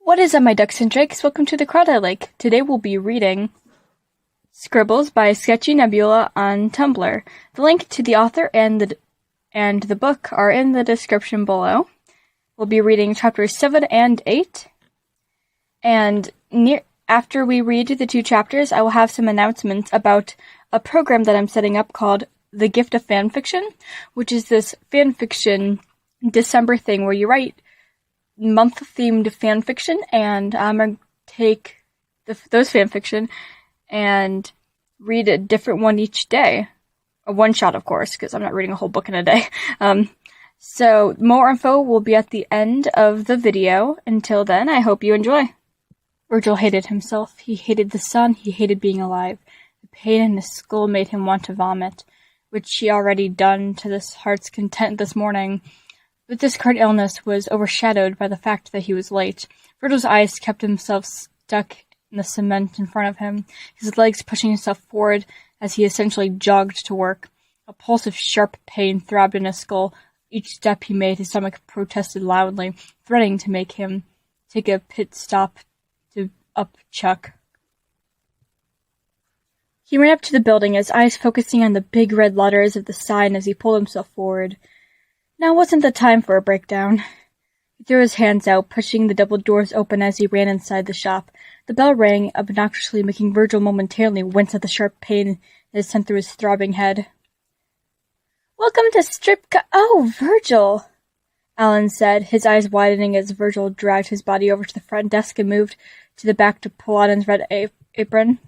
What is up, my ducks and drakes? Welcome to the Crowd I Like. Today we'll be reading Scribbles by sketchynebula on Tumblr. The link to the author and the book are in the description below. We'll be reading chapters 7 and 8. And after we read the two chapters, I will have some announcements about a program that I'm setting up called The Gift of Fanfiction, which is this fanfiction December thing where you write month-themed fanfiction, and I'm going to take those fanfiction and read a different one each day. A one-shot, of course, because I'm not reading a whole book in a day. So more info will be at the end of the video. Until then, I hope you enjoy. Virgil hated himself. He hated the sun. He hated being alive. The pain in his skull made him want to vomit, which he already done to his heart's content this morning. But this current illness was overshadowed by the fact that he was late. Virgil's eyes kept himself stuck in the cement in front of him, his legs pushing himself forward as he essentially jogged to work. A pulse of sharp pain throbbed in his skull. Each step he made, his stomach protested loudly, threatening to make him take a pit stop to upchuck. He ran up to the building, his eyes focusing on the big red letters of the sign as he pulled himself forward. Now wasn't the time for a breakdown. He threw his hands out, pushing the double doors open as he ran inside the shop. The bell rang, obnoxiously making Virgil momentarily wince at the sharp pain that sent through his throbbing head. "Welcome to Oh, Virgil!" Alan said, his eyes widening as Virgil dragged his body over to the front desk and moved to the back to pull on his red apron.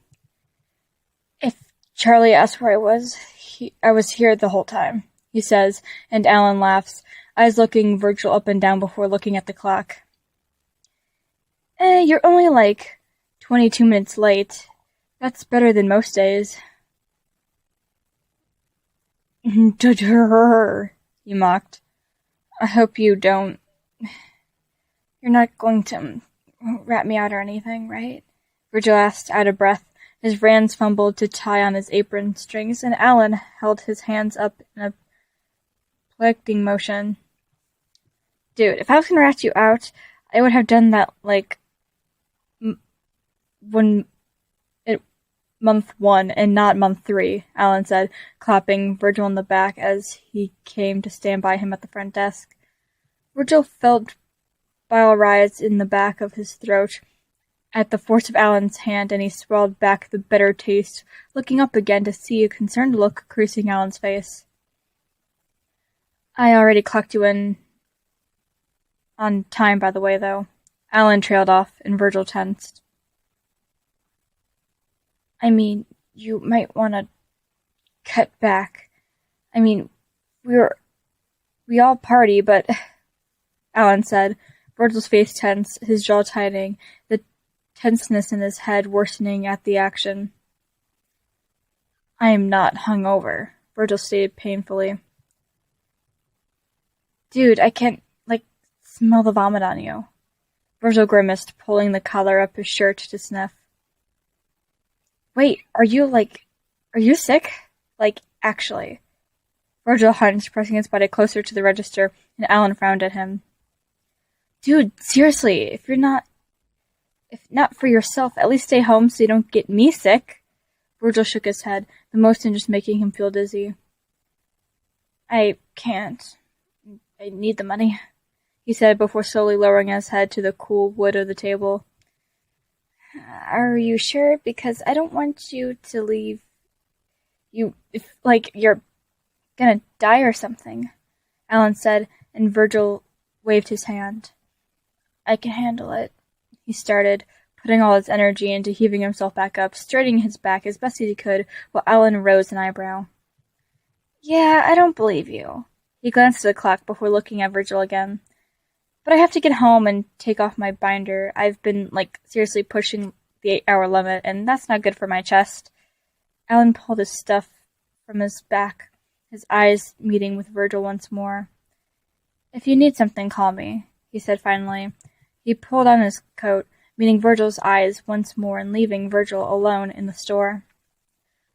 "If Charlie asked where I was here the whole time," he says, and Alan laughs, eyes looking Virgil up and down before looking at the clock. You're only like 22 minutes late. That's better than most days." He mocked. "I hope you don't... You're not going to rat me out or anything, right?" Virgil asked, out of breath. His hands fumbled to tie on his apron strings, and Alan held his hands up in a collecting motion. "Dude, if I was gonna rat you out, I would have done that, month 1 and not month 3, Alan said, clapping Virgil on the back as he came to stand by him at the front desk. Virgil felt bile rise in the back of his throat at the force of Alan's hand, and he swallowed back the bitter taste, looking up again to see a concerned look creasing Alan's face. "I already clocked you in on time, by the way, though." Alan trailed off, and Virgil tensed. "I mean, you might want to cut back. I mean, we all party, but..." Alan said, Virgil's face tense, his jaw tightening, the tenseness in his head worsening at the action. "I am not hungover," Virgil stated painfully. "Dude, I can't, smell the vomit on you." Virgil grimaced, pulling the collar up his shirt to sniff. "Wait, are you sick? Actually?" Virgil hunched, pressing his body closer to the register, and Alan frowned at him. "Dude, seriously, if not for yourself, at least stay home so you don't get me sick." Virgil shook his head, the motion just making him feel dizzy. "I can't. I need the money," he said before slowly lowering his head to the cool wood of the table. "Are you sure? Because I don't want you to leave if you're gonna die or something," Alan said, and Virgil waved his hand. "I can handle it," he started, putting all his energy into heaving himself back up, straightening his back as best as he could, while Alan rose an eyebrow. "Yeah, I don't believe you." He glanced at the clock before looking at Virgil again. "But I have to get home and take off my binder. I've been, seriously pushing the 8-hour limit, and that's not good for my chest." Alan pulled his stuff from his back, his eyes meeting with Virgil once more. "If you need something, call me," he said finally. He pulled on his coat, meeting Virgil's eyes once more and leaving Virgil alone in the store.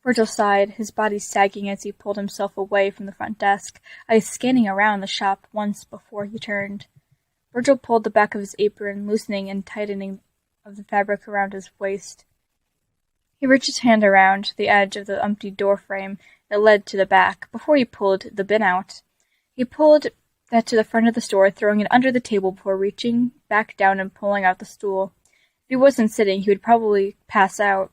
Virgil sighed, his body sagging as he pulled himself away from the front desk, eyes scanning around the shop once before he turned. Virgil pulled the back of his apron, loosening and tightening of the fabric around his waist. He reached his hand around the edge of the empty door frame that led to the back, before he pulled the bin out. He pulled that to the front of the store, throwing it under the table before reaching back down and pulling out the stool. If he wasn't sitting, he would probably pass out.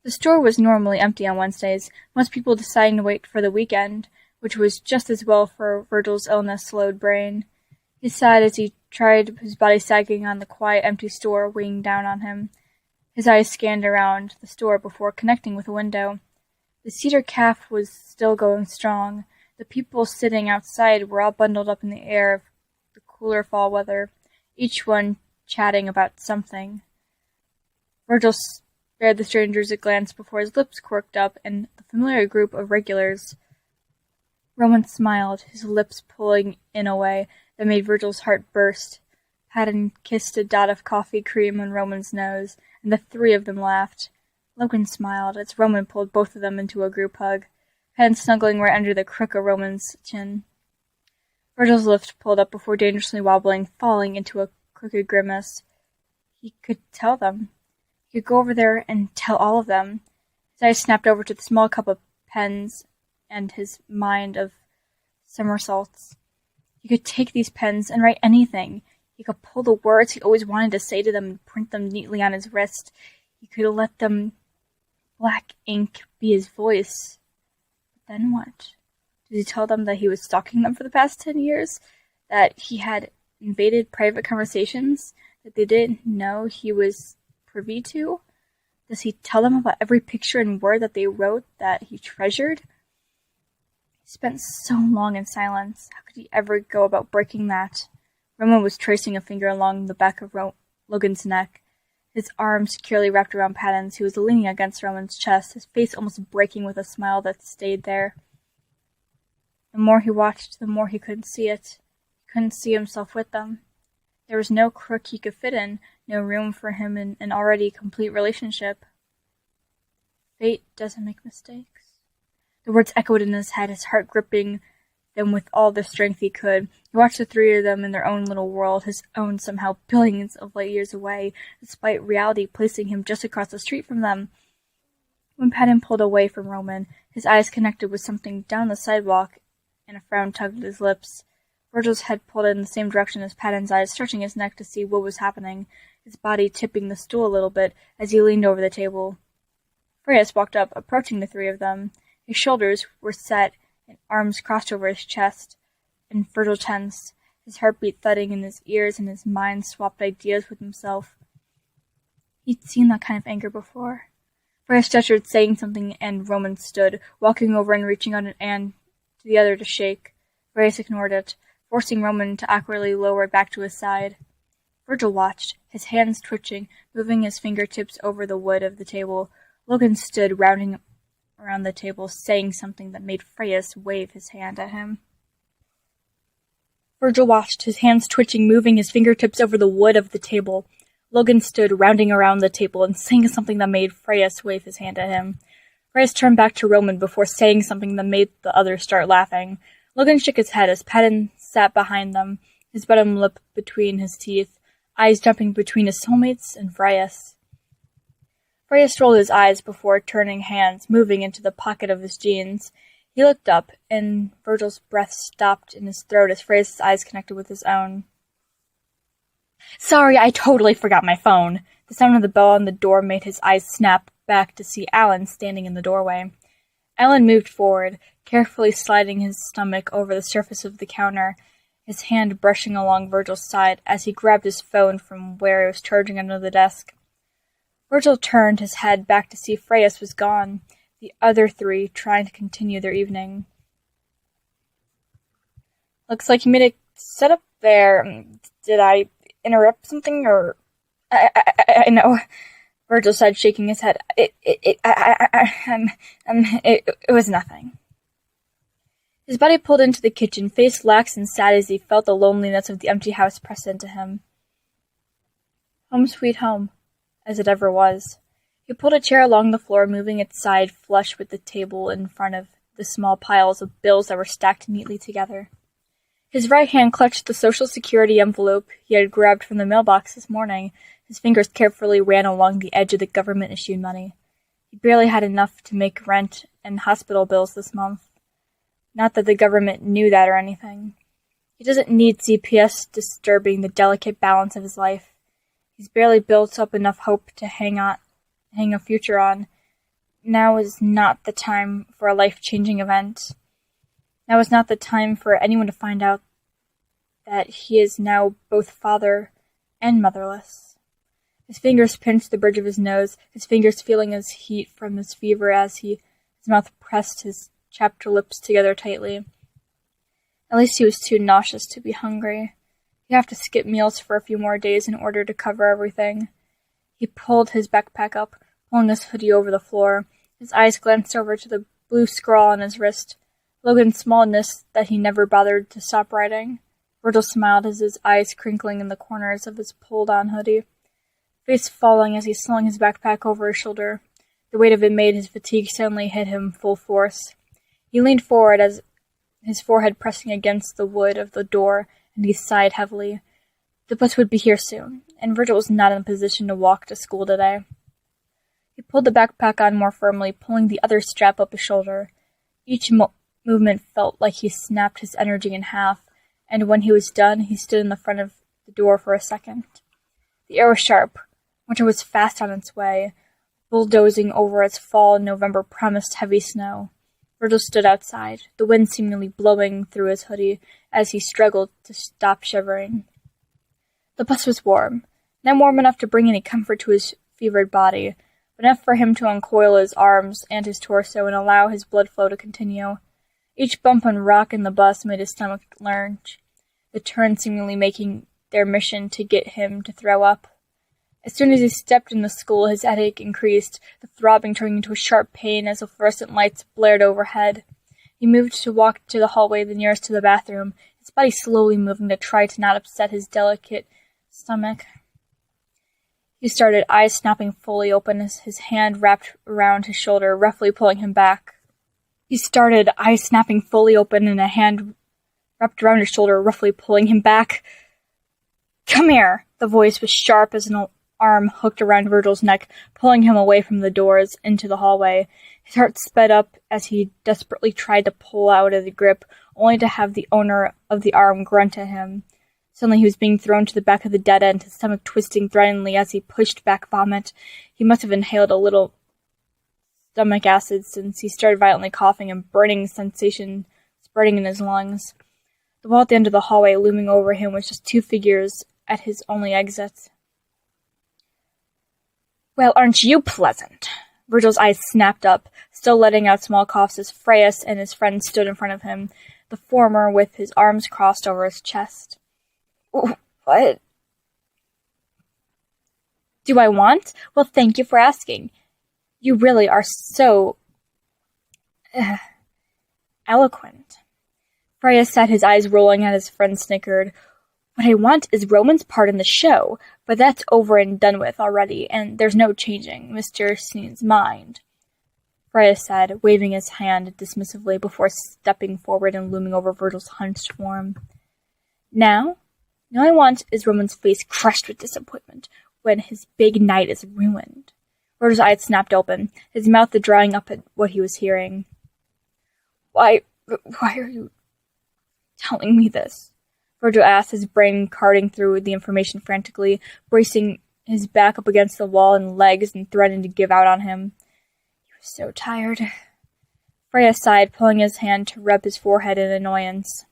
The store was normally empty on Wednesdays, most people deciding to wait for the weekend, which was just as well for Virgil's illness-slowed brain. He sighed as he tried, his body sagging on the quiet, empty store, weighing down on him. His eyes scanned around the store before connecting with a window. The cedar calf was still going strong. The people sitting outside were all bundled up in the air of the cooler fall weather, each one chatting about something. Virgil spared the strangers a glance before his lips quirked up, and the familiar group of regulars. Roman smiled, his lips pulling in a way that made Virgil's heart burst. Patton kissed a dot of coffee cream on Roman's nose, and the three of them laughed. Logan smiled as Roman pulled both of them into a group hug, Patton snuggling right under the crook of Roman's chin. Virgil's lips pulled up before dangerously wobbling, falling into a crooked grimace. He could tell them. He could go over there and tell all of them. His eyes snapped over to the small cup of pens and his mind of somersaults. He could take these pens and write anything. He could pull the words he always wanted to say to them and print them neatly on his wrist. He could let them black ink be his voice. But then what? Did he tell them that he was stalking them for the past 10 years? That he had invaded private conversations that they didn't know he was privy to? Does he tell them about every picture and word that they wrote that he treasured? He spent so long in silence. How could he ever go about breaking that? Roman was tracing a finger along the back of Logan's neck, his arm securely wrapped around Patton's, who was leaning against Roman's chest, his face almost breaking with a smile that stayed there. The more he watched, the more he couldn't see it. He couldn't see himself with them. There was no crook he could fit in, no room for him in an already complete relationship. Fate doesn't make mistakes. The words echoed in his head, his heart gripping them with all the strength he could. He watched the three of them in their own little world, his own somehow billions of light years away, despite reality placing him just across the street from them. When Patton pulled away from Roman, his eyes connected with something down the sidewalk, and a frown tugged at his lips. Virgil's head pulled in the same direction as Patton's eyes, stretching his neck to see what was happening, his body tipping the stool a little bit as he leaned over the table. Freas walked up, approaching the three of them. His shoulders were set, and arms crossed over his chest, and Virgil tensed, his heartbeat thudding in his ears, and his mind swapped ideas with himself. He'd seen that kind of anger before. Freas gestured, saying something, and Roman stood, walking over and reaching out an hand to the other to shake. Freas ignored it, forcing Roman to awkwardly lower back to his side. Virgil watched, his hands twitching, moving his fingertips over the wood of the table. Logan stood, rounding around the table, saying something that made Freas wave his hand at him. Virgil watched, his hands twitching, moving his fingertips over the wood of the table. Logan stood, rounding around the table, and saying something that made Freas wave his hand at him. Freas turned back to Roman before saying something that made the others start laughing. Logan shook his head as Patton sat behind them, his bottom lip between his teeth, eyes jumping between his soulmates and Freas. Freas rolled his eyes before turning hands, moving into the pocket of his jeans. He looked up, and Virgil's breath stopped in his throat as Freas' eyes connected with his own. "Sorry, I totally forgot my phone." The sound of the bell on the door made his eyes snap back to see Alan standing in the doorway. Alan moved forward, carefully sliding his stomach over the surface of the counter, his hand brushing along Virgil's side as he grabbed his phone from where it was charging under the desk. Virgil turned his head back to see Freas was gone, the other three trying to continue their evening. "Looks like you made a setup there. Did I interrupt something, or..." I know," Virgil said, shaking his head. It was nothing." His body pulled into the kitchen, face lax and sad as he felt the loneliness of the empty house press into him. Home sweet home, as it ever was. He pulled a chair along the floor, moving its side flush with the table in front of the small piles of bills that were stacked neatly together. His right hand clutched the Social Security envelope he had grabbed from the mailbox this morning. His fingers carefully ran along the edge of the government-issued money. He barely had enough to make rent and hospital bills this month. Not that the government knew that or anything. He doesn't need CPS disturbing the delicate balance of his life. He's barely built up enough hope to hang a future on. Now is not the time for a life-changing event. Now is not the time for anyone to find out that he is now both father and motherless. His fingers pinched the bridge of his nose, his fingers feeling his heat from his fever as his mouth pressed his chapped lips together tightly. At least he was too nauseous to be hungry. He'd have to skip meals for a few more days in order to cover everything. He pulled his backpack up, pulling his hoodie over the floor. His eyes glanced over to the blue scrawl on his wrist, Logan's smallness that he never bothered to stop writing. Virgil smiled as his eyes crinkling in the corners of his pulled-on hoodie, face falling as he slung his backpack over his shoulder. The weight of it made his fatigue suddenly hit him full force. He leaned forward as his forehead pressing against the wood of the door, and he sighed heavily. The bus would be here soon, and Virgil was not in a position to walk to school today. He pulled the backpack on more firmly, pulling the other strap up his shoulder. Each movement felt like he snapped his energy in half, and when he was done, he stood in the front of the door for a second. The air was sharp. Winter was fast on its way, bulldozing over its fall November promised heavy snow. Virgil stood outside, the wind seemingly blowing through his hoodie as he struggled to stop shivering. The bus was warm, not warm enough to bring any comfort to his fevered body, but enough for him to uncoil his arms and his torso and allow his blood flow to continue. Each bump and rock in the bus made his stomach lurch, the turns seemingly making their mission to get him to throw up. As soon as he stepped in the school, his headache increased, the throbbing turning into a sharp pain as the fluorescent lights blared overhead. He moved to walk to the hallway the nearest to the bathroom, his body slowly moving to try to not upset his delicate stomach. He started, eyes snapping fully open as his hand wrapped around his shoulder, roughly pulling him back. "Come here!" The voice was sharp as an arm hooked around Virgil's neck, pulling him away from the doors into the hallway. His heart sped up as he desperately tried to pull out of the grip, only to have the owner of the arm grunt at him. Suddenly he was being thrown to the back of the dead end, his stomach twisting threateningly as he pushed back vomit. He must have inhaled a little stomach acid since he started violently coughing, and burning sensation spreading in his lungs. The wall at the end of the hallway looming over him was just two figures at his only exit. "Well, aren't you pleasant?" Virgil's eyes snapped up, still letting out small coughs as Freya and his friend stood in front of him, the former with his arms crossed over his chest. "What do I want? Well, thank you for asking. You really are so eloquent." Freya said, his eyes rolling as his friend snickered. "What I want is Roman's part in the show, but that's over and done with already, and there's no changing Mr. Sneed's mind," Freya said, waving his hand dismissively before stepping forward and looming over Virgil's hunched form. Now I want is Roman's face crushed with disappointment when his big night is ruined." Virgil's eyes snapped open, his mouth drying up at what he was hearing. Why are you telling me this?" Virgil asked, his brain carting through the information frantically, bracing his back up against the wall and legs and threatening to give out on him. He was so tired. Freya sighed, pulling his hand to rub his forehead in annoyance.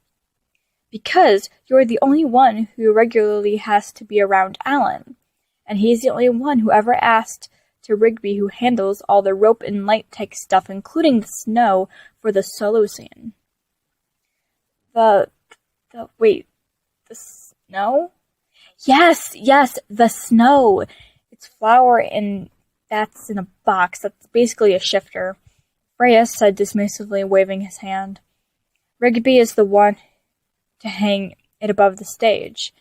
"Because you're the only one who regularly has to be around Alan, and he's the only one who ever asked to Rigby, who handles all the rope and light tech stuff, including the snow for the solo scene." Wait, the snow? Yes, the snow. It's flour and that's in a box. That's basically a shifter," Freya said dismissively, waving his hand. "Rigby is the one to hang it above the stage,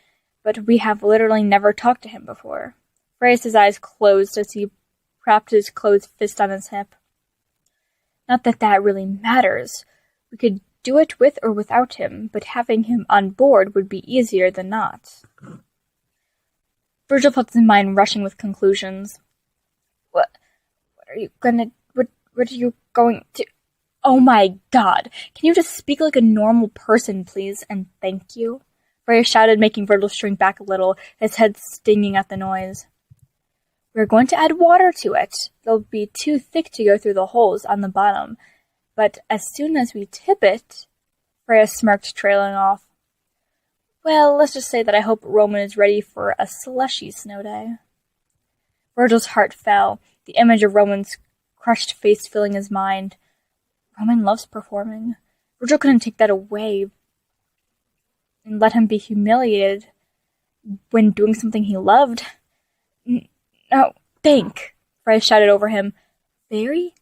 but we have literally never talked to him before." Freya's eyes closed as he propped his closed fist on his hip. "Not that that really matters. We could do it with or without him, but having him on board would be easier than not. Virgil felt his mind rushing with conclusions. What are you going to... Oh my god! Can you just speak like a normal person, please, and thank you? Freya shouted, making Virgil shrink back a little, his head stinging at the noise. We're going to add water to it. They'll be too thick to go through the holes on the bottom, but as soon as we tip it... Freya smirked, trailing off. Well, let's just say that I hope Roman is ready for a slushy snow day. Virgil's heart fell, the image of Roman's crushed face filling his mind. Roman loves performing. Virgil couldn't take that away and let him be humiliated when doing something he loved. No, think, Freya shouted over him. Very,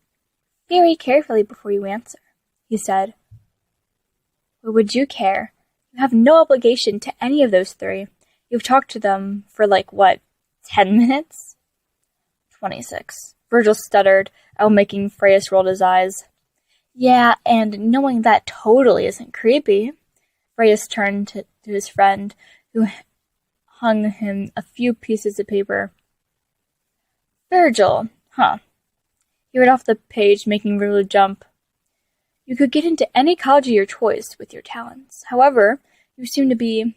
very carefully before you answer, he said. What would you care? You have no obligation to any of those three. You've talked to them for 10 minutes? 26. Virgil stuttered, making Freya's rolled his eyes. Yeah, and knowing that totally isn't creepy. Freya's turned to his friend, who hung him a few pieces of paper. Virgil, huh? He read off the page, making Virgil jump. You could get into any college of your choice with your talents. However, you seem to be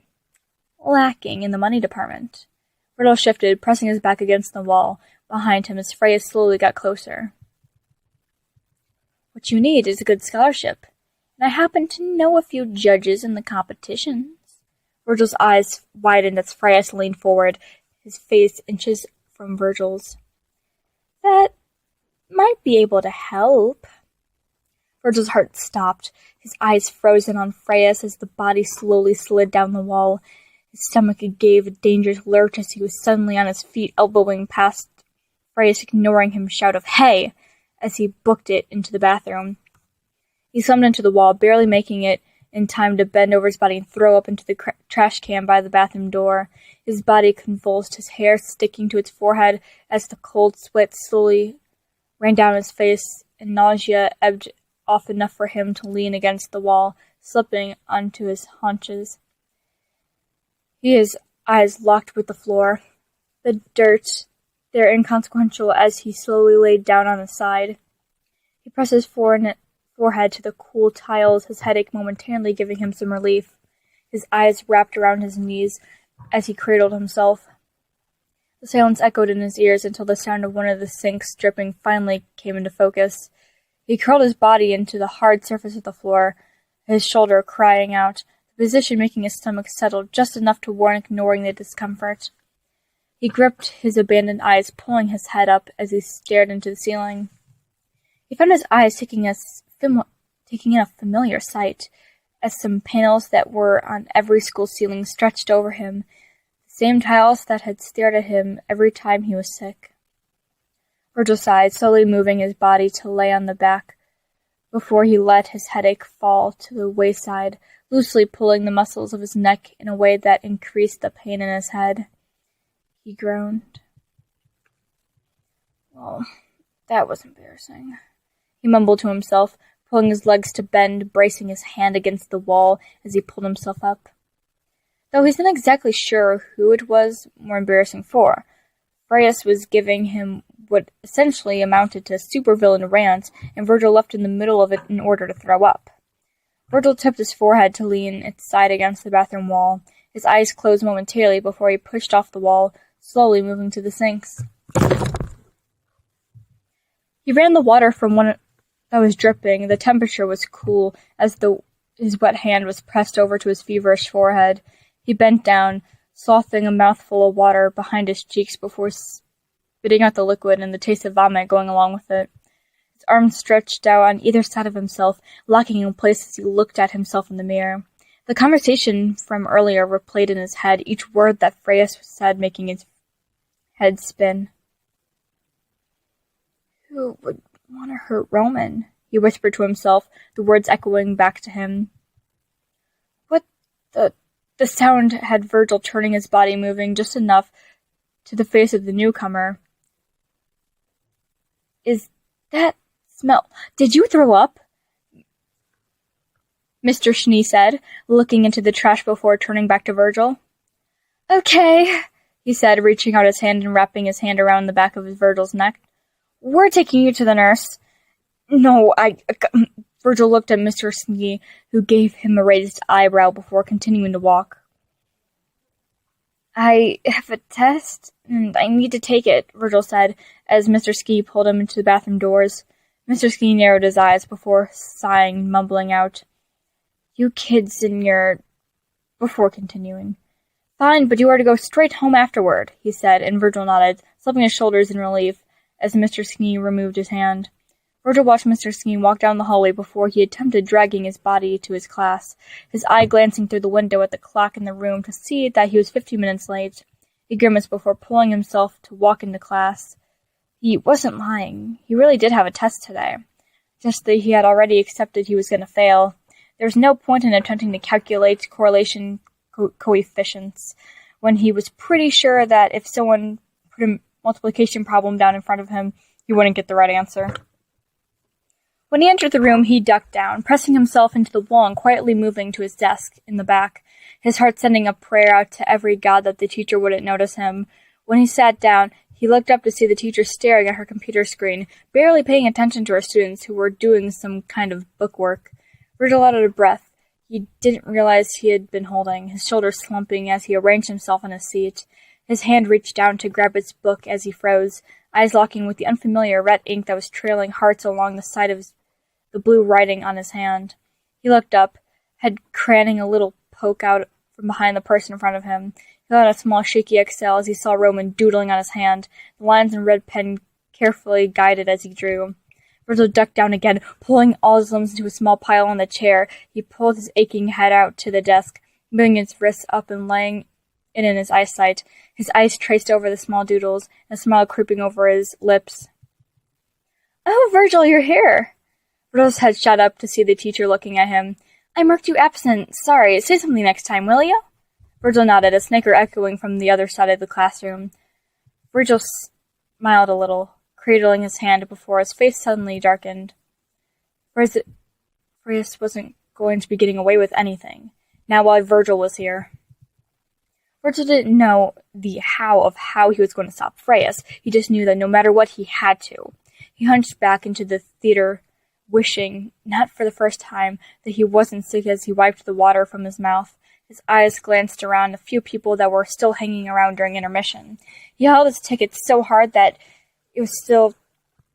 lacking in the money department. Virgil shifted, pressing his back against the wall behind him as Freya slowly got closer. What you need is a good scholarship, and I happen to know a few judges in the competitions. Virgil's eyes widened as Freya leaned forward, his face inches from Virgil's. That might be able to help. Virgil's heart stopped, his eyes frozen on Freya's as the body slowly slid down the wall. His stomach gave a dangerous lurch as he was suddenly on his feet, elbowing past Freya's, ignoring him shout of "Hey!" as he booked it into the bathroom. He slammed into the wall, barely making it in time to bend over his body and throw up into the trash can by the bathroom door. His body convulsed, his hair sticking to its forehead as the cold sweat slowly ran down his face, and nausea ebbed off enough for him to lean against the wall, slipping onto his haunches. His eyes locked with the floor. The dirt there inconsequential as he slowly laid down on his side. He pressed his forehead to the cool tiles, his headache momentarily giving him some relief. His eyes wrapped around his knees as he cradled himself. The silence echoed in his ears until the sound of one of the sinks dripping finally came into focus. He curled his body into the hard surface of the floor, his shoulder crying out, the position making his stomach settle just enough to warrant ignoring the discomfort. He gripped his abandoned eyes, pulling his head up as he stared into the ceiling. He found his eyes taking in a familiar sight, as some panels that were on every school ceiling stretched over him, the same tiles that had stared at him every time he was sick. Virgil sighed, slowly moving his body to lay on the back before he let his headache fall to the wayside, loosely pulling the muscles of his neck in a way that increased the pain in his head. He groaned. Well, that was embarrassing, he mumbled to himself, pulling his legs to bend, bracing his hand against the wall as he pulled himself up. Though he's not exactly sure who it was more embarrassing for, Freya was giving him what essentially amounted to a supervillain rant, and Virgil left in the middle of it in order to throw up. Virgil tipped his forehead to lean its side against the bathroom wall. His eyes closed momentarily before he pushed off the wall, slowly moving to the sinks. He ran the water from one that was dripping. The temperature was cool as his wet hand was pressed over to his feverish forehead. He bent down, sloughing a mouthful of water behind his cheeks before spitting out the liquid and the taste of vomit going along with it. His arms stretched out on either side of himself, locking in place as he looked at himself in the mirror. The conversation from earlier replayed in his head, each word that Freya said making his head spin. Who would want to hurt Roman? He whispered to himself, the words echoing back to him. What the sound had Virgil turning his body, moving just enough to the face of the newcomer. Is that smell? Did you throw up? Mr. Schnee said, looking into the trash before turning back to Virgil. Okay, he said, reaching out his hand and wrapping his hand around the back of Virgil's neck. We're taking you to the nurse. No, Virgil looked at Mr. Schnee, who gave him a raised eyebrow before continuing to walk. I have a test, and I need to take it, Virgil said, as Mr. Ski pulled him into the bathroom doors. Mr. Ski narrowed his eyes before sighing, mumbling out, You kids in your... before continuing. Fine, but you are to go straight home afterward, he said, and Virgil nodded, slumping his shoulders in relief as Mr. Ski removed his hand. Virgil watched Mr. Ski walk down the hallway before he attempted dragging his body to his class, his eye glancing through the window at the clock in the room to see that he was 15 minutes late. He grimaced before pulling himself to walk into class. He wasn't lying. He really did have a test today. Just that he had already accepted he was going to fail. There was no point in attempting to calculate correlation coefficients when he was pretty sure that if someone put a multiplication problem down in front of him, he wouldn't get the right answer. When he entered the room, he ducked down, pressing himself into the wall and quietly moving to his desk in the back, his heart sending a prayer out to every god that the teacher wouldn't notice him. When he sat down, he looked up to see the teacher staring at her computer screen, barely paying attention to her students who were doing some kind of bookwork. Virgil let out a breath. He didn't realize he had been holding, his shoulders slumping as he arranged himself in his seat. His hand reached down to grab its book as he froze, eyes locking with the unfamiliar red ink that was trailing hearts along the side of the blue writing on his hand. He looked up, head craning a little poke out from behind the person in front of him. He let out a small shaky exhale as he saw Roman doodling on his hand, the lines in red pen carefully guided as he drew. Virgil ducked down again, pulling all his limbs into a small pile on the chair. He pulled his aching head out to the desk, moving his wrists up and laying it in his eyesight. His eyes traced over the small doodles, and a smile creeping over his lips. Oh, Virgil, you're here! Virgil's head shot up to see the teacher looking at him. I marked you absent. Sorry. Say something next time, will you? Virgil nodded, a snicker echoing from the other side of the classroom. Virgil smiled a little, cradling his hand before his face suddenly darkened. Freus wasn't going to be getting away with anything, now while Virgil was here. Virgil didn't know the how he was going to stop Freus. He just knew that no matter what, he had to. He hunched back into the theater, wishing, not for the first time, that he wasn't sick as he wiped the water from his mouth. His eyes glanced around the few people that were still hanging around during intermission. He held his ticket so hard that it was still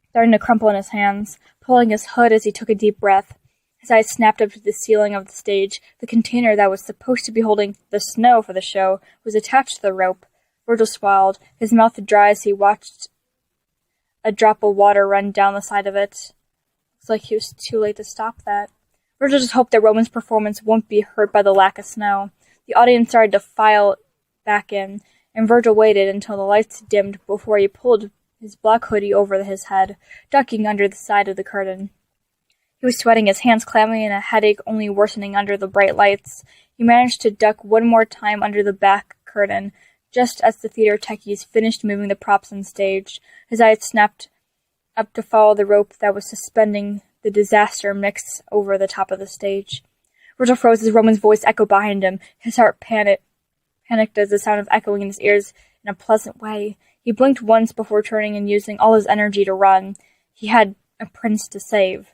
starting to crumple in his hands, pulling his hood as he took a deep breath. His eyes snapped up to the ceiling of the stage. The container that was supposed to be holding the snow for the show was attached to the rope. Virgil swallowed, his mouth dry as he watched a drop of water run down the side of it. Looks like he was too late to stop that. Virgil just hoped that Roman's performance won't be hurt by the lack of snow. The audience started to file back in, and Virgil waited until the lights dimmed before he pulled his black hoodie over his head, ducking under the side of the curtain. He was sweating, his hands clammy, and a headache only worsening under the bright lights. He managed to duck one more time under the back curtain, just as the theater techies finished moving the props on stage. His eyes snapped up to follow the rope that was suspending the disaster mix over the top of the stage. Virgil froze as Roman's voice echoed behind him. His heart panicked as the sound of echoing in his ears in a pleasant way. He blinked once before turning and using all his energy to run. He had a prince to save.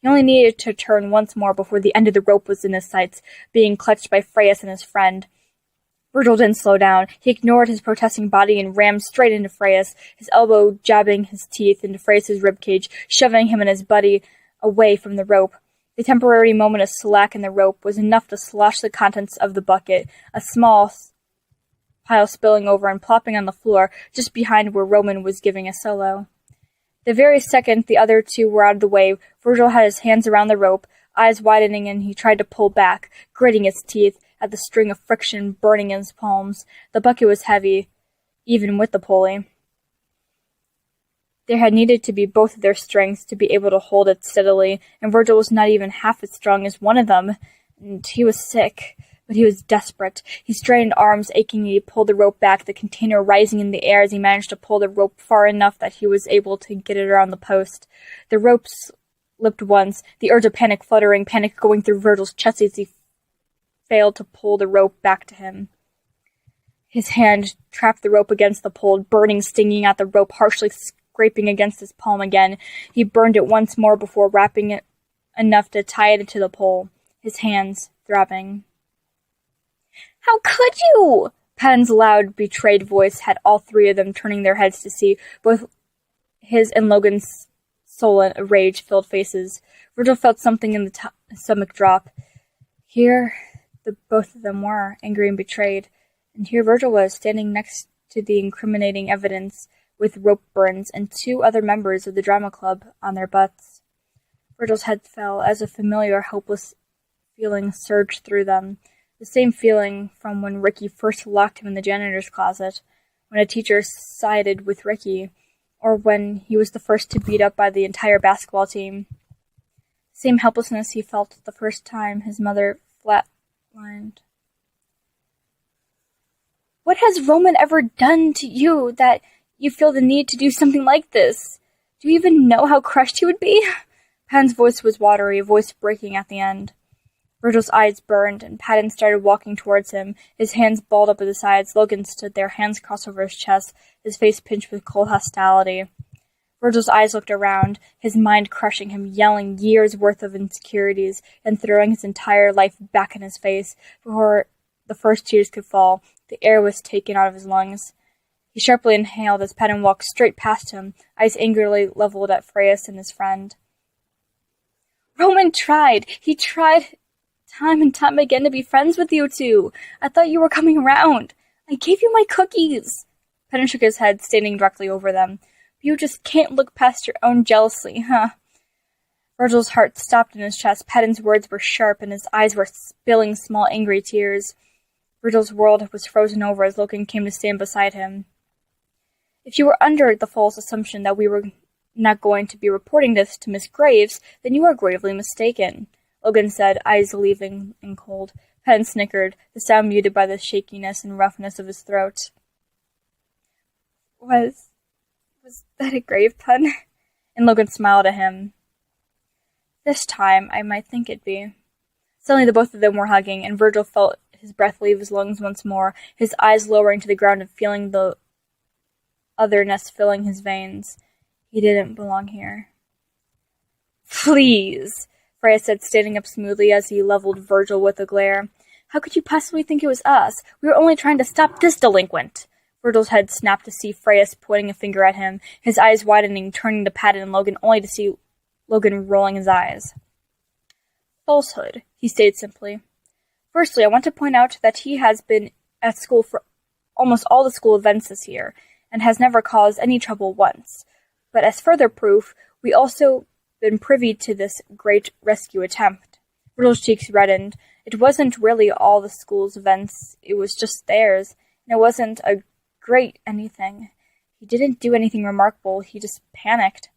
He only needed to turn once more before the end of the rope was in his sights, being clutched by Freus and his friend. Virgil didn't slow down. He ignored his protesting body and rammed straight into Freus, his elbow jabbing his teeth into Freus's ribcage, shoving him and his buddy away from the rope. The temporary moment of slack in the rope was enough to slosh the contents of the bucket, a small pile spilling over and plopping on the floor just behind where Roman was giving a solo. The very second the other two were out of the way, Virgil had his hands around the rope, eyes widening, and he tried to pull back, gritting his teeth at the string of friction burning in his palms. The bucket was heavy, even with the pulley. There had needed to be both of their strengths to be able to hold it steadily, and Virgil was not even half as strong as one of them, and he was sick. But he was desperate. He strained arms achingly, he pulled the rope back, the container rising in the air as he managed to pull the rope far enough that he was able to get it around the post. The rope lipped once, the urge of panic fluttering, panic going through Virgil's chest as he failed to pull the rope back to him. His hand trapped the rope against the pole, burning, stinging at the rope, harshly scraping against his palm again. He burned it once more before wrapping it enough to tie it to the pole, his hands throbbing. "How could you?" Patton's loud, betrayed voice had all three of them turning their heads to see both his and Logan's sullen, rage-filled faces. Virgil felt something in the stomach drop. Here both of them were, angry and betrayed, and here Virgil was, standing next to the incriminating evidence with rope burns and two other members of the drama club on their butts. Virgil's head fell as a familiar, helpless feeling surged through them. The same feeling from when Ricky first locked him in the janitor's closet, when a teacher sided with Ricky, or when he was the first to beat up by the entire basketball team. The same helplessness he felt the first time his mother flatlined. "What has Roman ever done to you that you feel the need to do something like this? Do you even know how crushed he would be?" Patton's voice was watery, a voice breaking at the end. Virgil's eyes burned, and Patton started walking towards him, his hands balled up at the sides. Logan stood there, hands crossed over his chest, his face pinched with cold hostility. Virgil's eyes looked around, his mind crushing him, yelling years' worth of insecurities, and throwing his entire life back in his face. Before the first tears could fall, the air was taken out of his lungs. He sharply inhaled as Patton walked straight past him, eyes angrily leveled at Freyas and his friend. "Roman tried! He tried time and time again to be friends with you two. I thought you were coming around. I gave you my cookies." Patton shook his head, standing directly over them. "You just can't look past your own jealousy, huh?" Virgil's heart stopped in his chest. Patton's words were sharp, and his eyes were spilling small, angry tears. Virgil's world was frozen over as Logan came to stand beside him. "If you were under the false assumption that we were not going to be reporting this to Miss Graves, then you are gravely mistaken," Logan said, eyes leaving and cold. Patton snickered, the sound muted by the shakiness and roughness of his throat. Was that a grave pun?" And Logan smiled at him. "This time, I might think it'd be." Suddenly the both of them were hugging, and Virgil felt his breath leave his lungs once more, his eyes lowering to the ground and feeling the otherness filling his veins. He didn't belong here. "Please," Freya said, standing up smoothly as he leveled Virgil with a glare. "How could you possibly think it was us? We were only trying to stop this delinquent." Virgil's head snapped to see Freya pointing a finger at him, his eyes widening, turning to Patton and Logan, only to see Logan rolling his eyes. "Falsehood," he stated simply. "Firstly, I want to point out that he has been at school for almost all the school events this year, and has never caused any trouble once. But as further proof, we also been privy to this great rescue attempt." Virgil's cheeks reddened. It wasn't really all the school's events, it was just theirs, and it wasn't a great anything. He didn't do anything remarkable, he just panicked.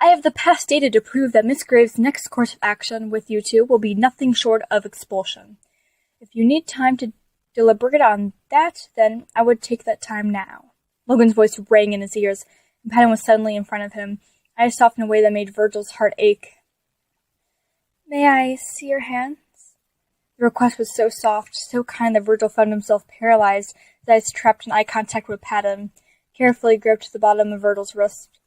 "I have the past data to prove that Miss Graves' next course of action with you two will be nothing short of expulsion. If you need time to deliberate on that, then I would take that time now." Logan's voice rang in his ears, and Patton was suddenly in front of him, eyes soft in a way that made Virgil's heart ache. "May I see your hands?" The request was so soft, so kind that Virgil found himself paralyzed, his eyes trapped in eye contact with Patton, carefully gripped the bottom of Virgil's wrist.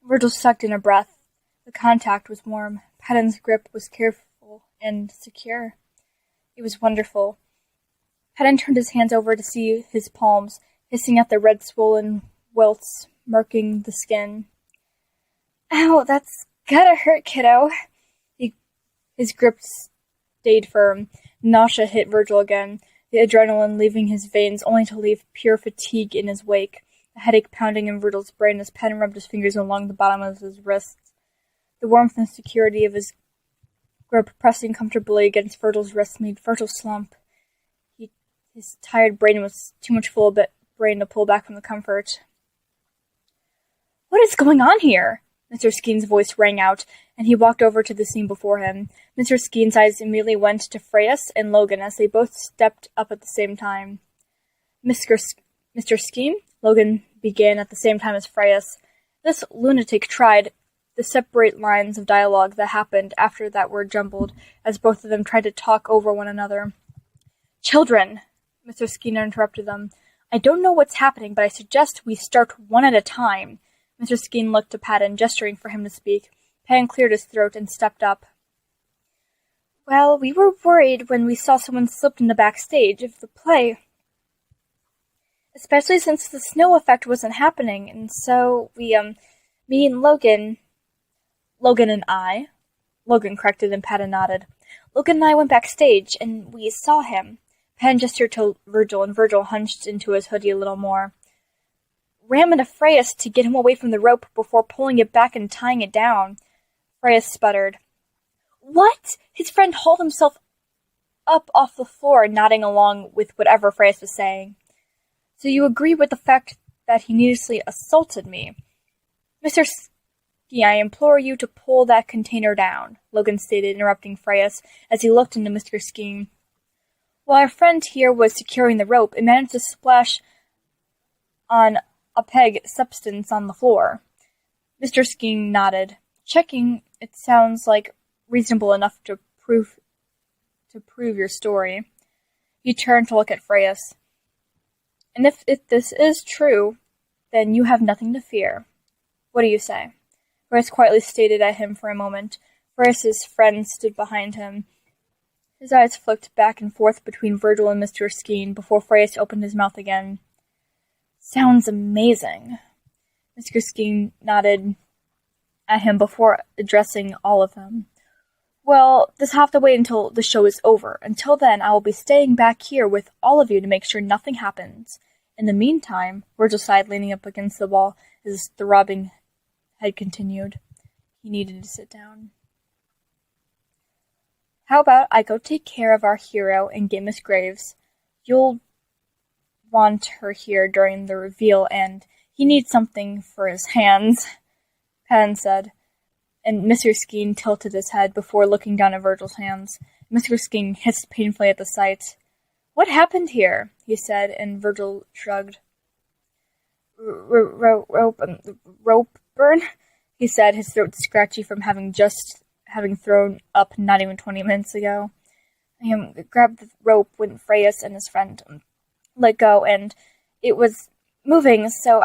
Virgil sucked in a breath. The contact was warm. Patton's grip was careful and secure. It was wonderful. Patton turned his hands over to see his palms, hissing at the red swollen welts marking the skin. "Ow, that's gotta hurt, kiddo." His grip stayed firm. Nausea hit Virgil again, the adrenaline leaving his veins only to leave pure fatigue in his wake, a headache pounding in Virgil's brain as Patton rubbed his fingers along the bottom of his wrists. The warmth and security of his grip pressing comfortably against Virgil's wrist made Virgil slump. His tired brain was too much full of brain to pull back from the comfort. "What is going on here?" Mr. Skeen's voice rang out, and he walked over to the scene before him. Mr. Skeen's eyes immediately went to Freyas and Logan as they both stepped up at the same time. Mr. Skeen? Logan began at the same time as Freyas. This lunatic tried to separate lines of dialogue that happened after that were jumbled, as both of them tried to talk over one another. "Children," Mr. Skinner interrupted them. "I don't know what's happening, but I suggest we start one at a time." Mr. Skeen looked to Patton, gesturing for him to speak. Patton cleared his throat and stepped up. "Well, we were worried when we saw someone slipped in the backstage of the play, especially since the snow effect wasn't happening, and so me and Logan and I," Logan corrected and Patton nodded. "Logan and I went backstage, and we saw him." Patton gestured to Virgil, and Virgil hunched into his hoodie a little more. "Ram into Freyas to get him away from the rope before pulling it back and tying it down." Freyas sputtered. "What?" His friend hauled himself up off the floor, nodding along with whatever Freyas was saying. "So you agree with the fact that he needlessly assaulted me?" "Mr. Ski, I implore you to pull that container down," Logan stated, interrupting Freyas as he looked into Mr. Skeen. "While our friend here was securing the rope, it managed to splash on a peg substance on the floor." Mr. Skeen nodded. "Checking, it sounds like reasonable enough to prove your story." He turned to look at Freyas. "And if this is true, then you have nothing to fear. What do you say?" Freyas quietly stared at him for a moment. Freyas's friend stood behind him. His eyes flicked back and forth between Virgil and Mr. Skeen before Freyas opened his mouth again. "Sounds amazing." Mr. Skeen nodded at him before addressing all of them. "Well, this will have to wait until the show is over. Until then, I will be staying back here with all of you to make sure nothing happens. In the meantime," Virgil sighed, leaning up against the wall as his throbbing head continued. He needed to sit down. "How about I go take care of our hero and get Miss Graves? You'll want her here during the reveal, and he needs something for his hands," Patton said, and Mr. Skeen tilted his head before looking down at Virgil's hands. Mr. Skeen hissed painfully at the sight. "What happened here?" he said, and Virgil shrugged. Rope burn," he said, his throat scratchy from having thrown up not even 20 minutes ago. "I grabbed the rope when Freyas and his friend let go, and it was moving, so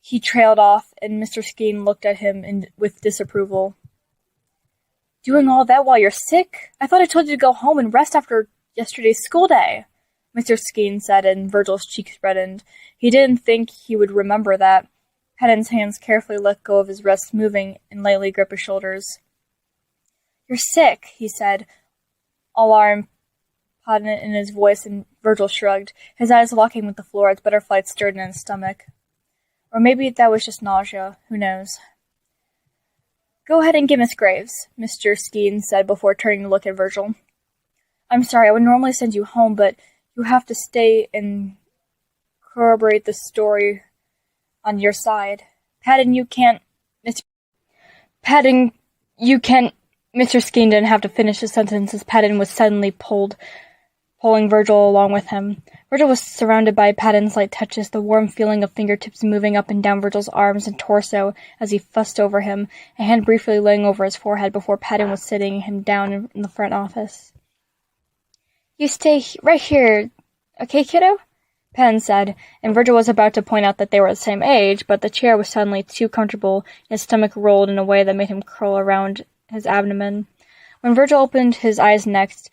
he trailed off, and Mr. Skeen looked at him with disapproval. "Doing all that while you're sick? I thought I told you to go home and rest after yesterday's school day," Mr. Skeen said, and Virgil's cheeks reddened. He didn't think he would remember that. Patton's hands carefully let go of his wrist, moving and lightly grip his shoulders. "You're sick," he said, alarm potent in his voice, and Virgil shrugged, his eyes locking with the floor as butterflies stirred in his stomach. Or maybe that was just nausea. Who knows? "Go ahead and get Miss Graves," Mr. Skeen said before turning to look at Virgil. "I'm sorry, I would normally send you home, but you have to stay and corroborate the story on your side. Patton, you can't..." Mr. Skeen didn't have to finish his sentence as Patton was suddenly pulling Virgil along with him. Virgil was surrounded by Patton's light touches, the warm feeling of fingertips moving up and down Virgil's arms and torso as he fussed over him, a hand briefly laying over his forehead before Patton was sitting him down in the front office. "You stay right here, okay, kiddo?" Patton said, and Virgil was about to point out that they were the same age, but the chair was suddenly too comfortable, and his stomach rolled in a way that made him curl around his abdomen. When Virgil opened his eyes next,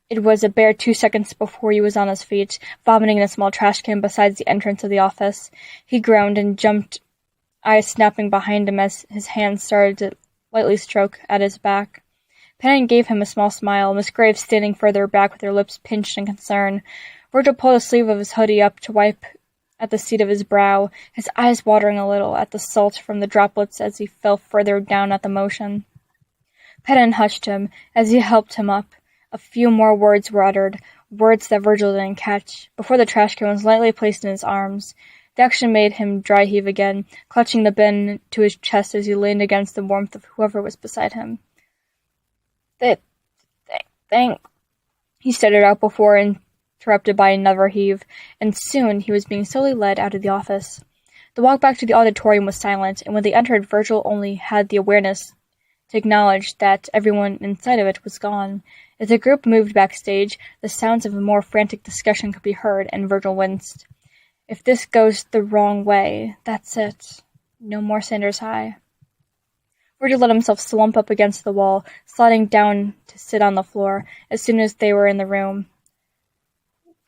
it was a bare 2 seconds before he was on his feet, vomiting in a small trash can beside the entrance of the office. He groaned and jumped, eyes snapping behind him as his hands started to lightly stroke at his back. Patton gave him a small smile, Miss Graves standing further back with her lips pinched in concern. Virgil pulled the sleeve of his hoodie up to wipe at the seat of his brow, his eyes watering a little at the salt from the droplets as he fell further down at the motion. Patton hushed him as he helped him up. A few more words were uttered, words that Virgil didn't catch, before the trash can was lightly placed in his arms. The action made him dry heave again, clutching the bin to his chest as he leaned against the warmth of whoever was beside him. Thank... He stuttered out before interrupted by another heave, and soon he was being slowly led out of the office. The walk back to the auditorium was silent, and when they entered, Virgil only had the awareness to acknowledge that everyone inside of it was gone. As the group moved backstage, the sounds of a more frantic discussion could be heard, and Virgil winced. If this goes the wrong way, that's it. No more Sanders High. Virgil let himself slump up against the wall, sliding down to sit on the floor as soon as they were in the room.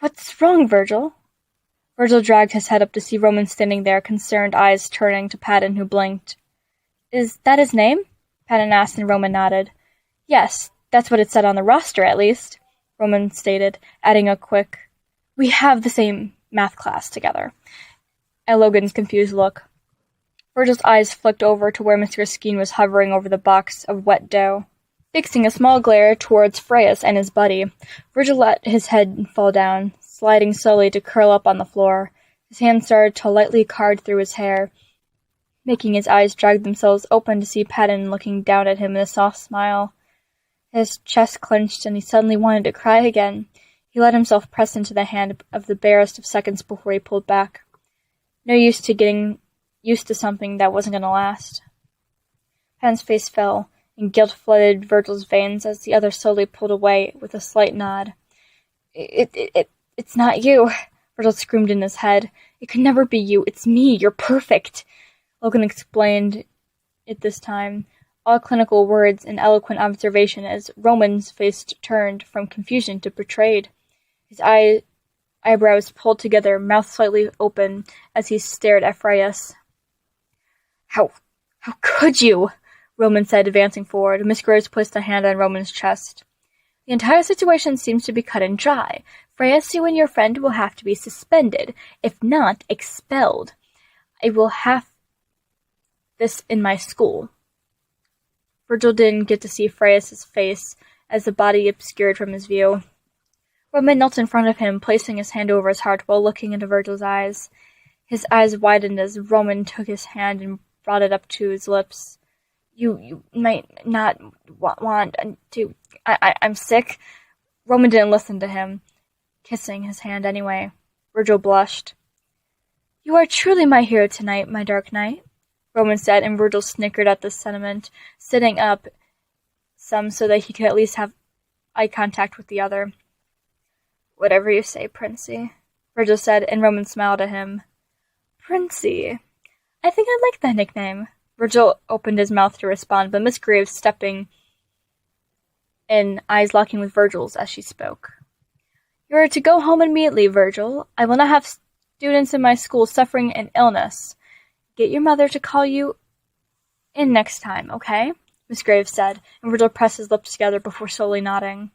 "What's wrong, Virgil?" Virgil dragged his head up to see Roman standing there, concerned eyes turning to Patton, who blinked. "Is that his name?" Patton asked, and Roman nodded. "Yes, that's what it said on the roster, at least," Roman stated, adding a quick, "We have the same math class together," at Logan's confused look. Virgil's eyes flicked over to where Mr. Skeen was hovering over the box of wet dough, fixing a small glare towards Freyas and his buddy. Virgil let his head fall down, sliding slowly to curl up on the floor. His hand started to lightly card through his hair, making his eyes drag themselves open to see Patton looking down at him with a soft smile. His chest clenched, and he suddenly wanted to cry again. He let himself press into the hand of the barest of seconds before he pulled back. No use to getting used to something that wasn't going to last. Patton's face fell, and guilt flooded Virgil's veins as the other slowly pulled away with a slight nod. It's not you," Virgil screamed in his head. "It could never be you. It's me. You're perfect." Logan explained it this time, all clinical words and eloquent observation, as Roman's face turned from confusion to betrayed. His eyebrows pulled together, mouth slightly open, as he stared at Freyas. How could you?" Roman said, advancing forward. Miss Graves placed a hand on Roman's chest. "The entire situation seems to be cut and dry. Freyas, you and your friend will have to be suspended, if not expelled. I will have this in my school." Virgil didn't get to see Freyas' face, as the body obscured from his view. Roman knelt in front of him, placing his hand over his heart while looking into Virgil's eyes. His eyes widened as Roman took his hand and brought it up to his lips. You might not want to. I'm sick." Roman didn't listen to him, kissing his hand anyway. Virgil blushed. "You are truly my hero tonight, my dark knight," Roman said, and Virgil snickered at this sentiment, sitting up some so that he could at least have eye contact with the other. "Whatever you say, Princey," Virgil said, and Roman smiled at him. "Princey. I think I like that nickname." Virgil opened his mouth to respond, but Miss Graves stepping in, eyes locking with Virgil's as she spoke. "You are to go home immediately, Virgil. I will not have students in my school suffering an illness. Get your mother to call you in next time, okay?" Miss Graves said, and Virgil pressed his lips together before slowly nodding.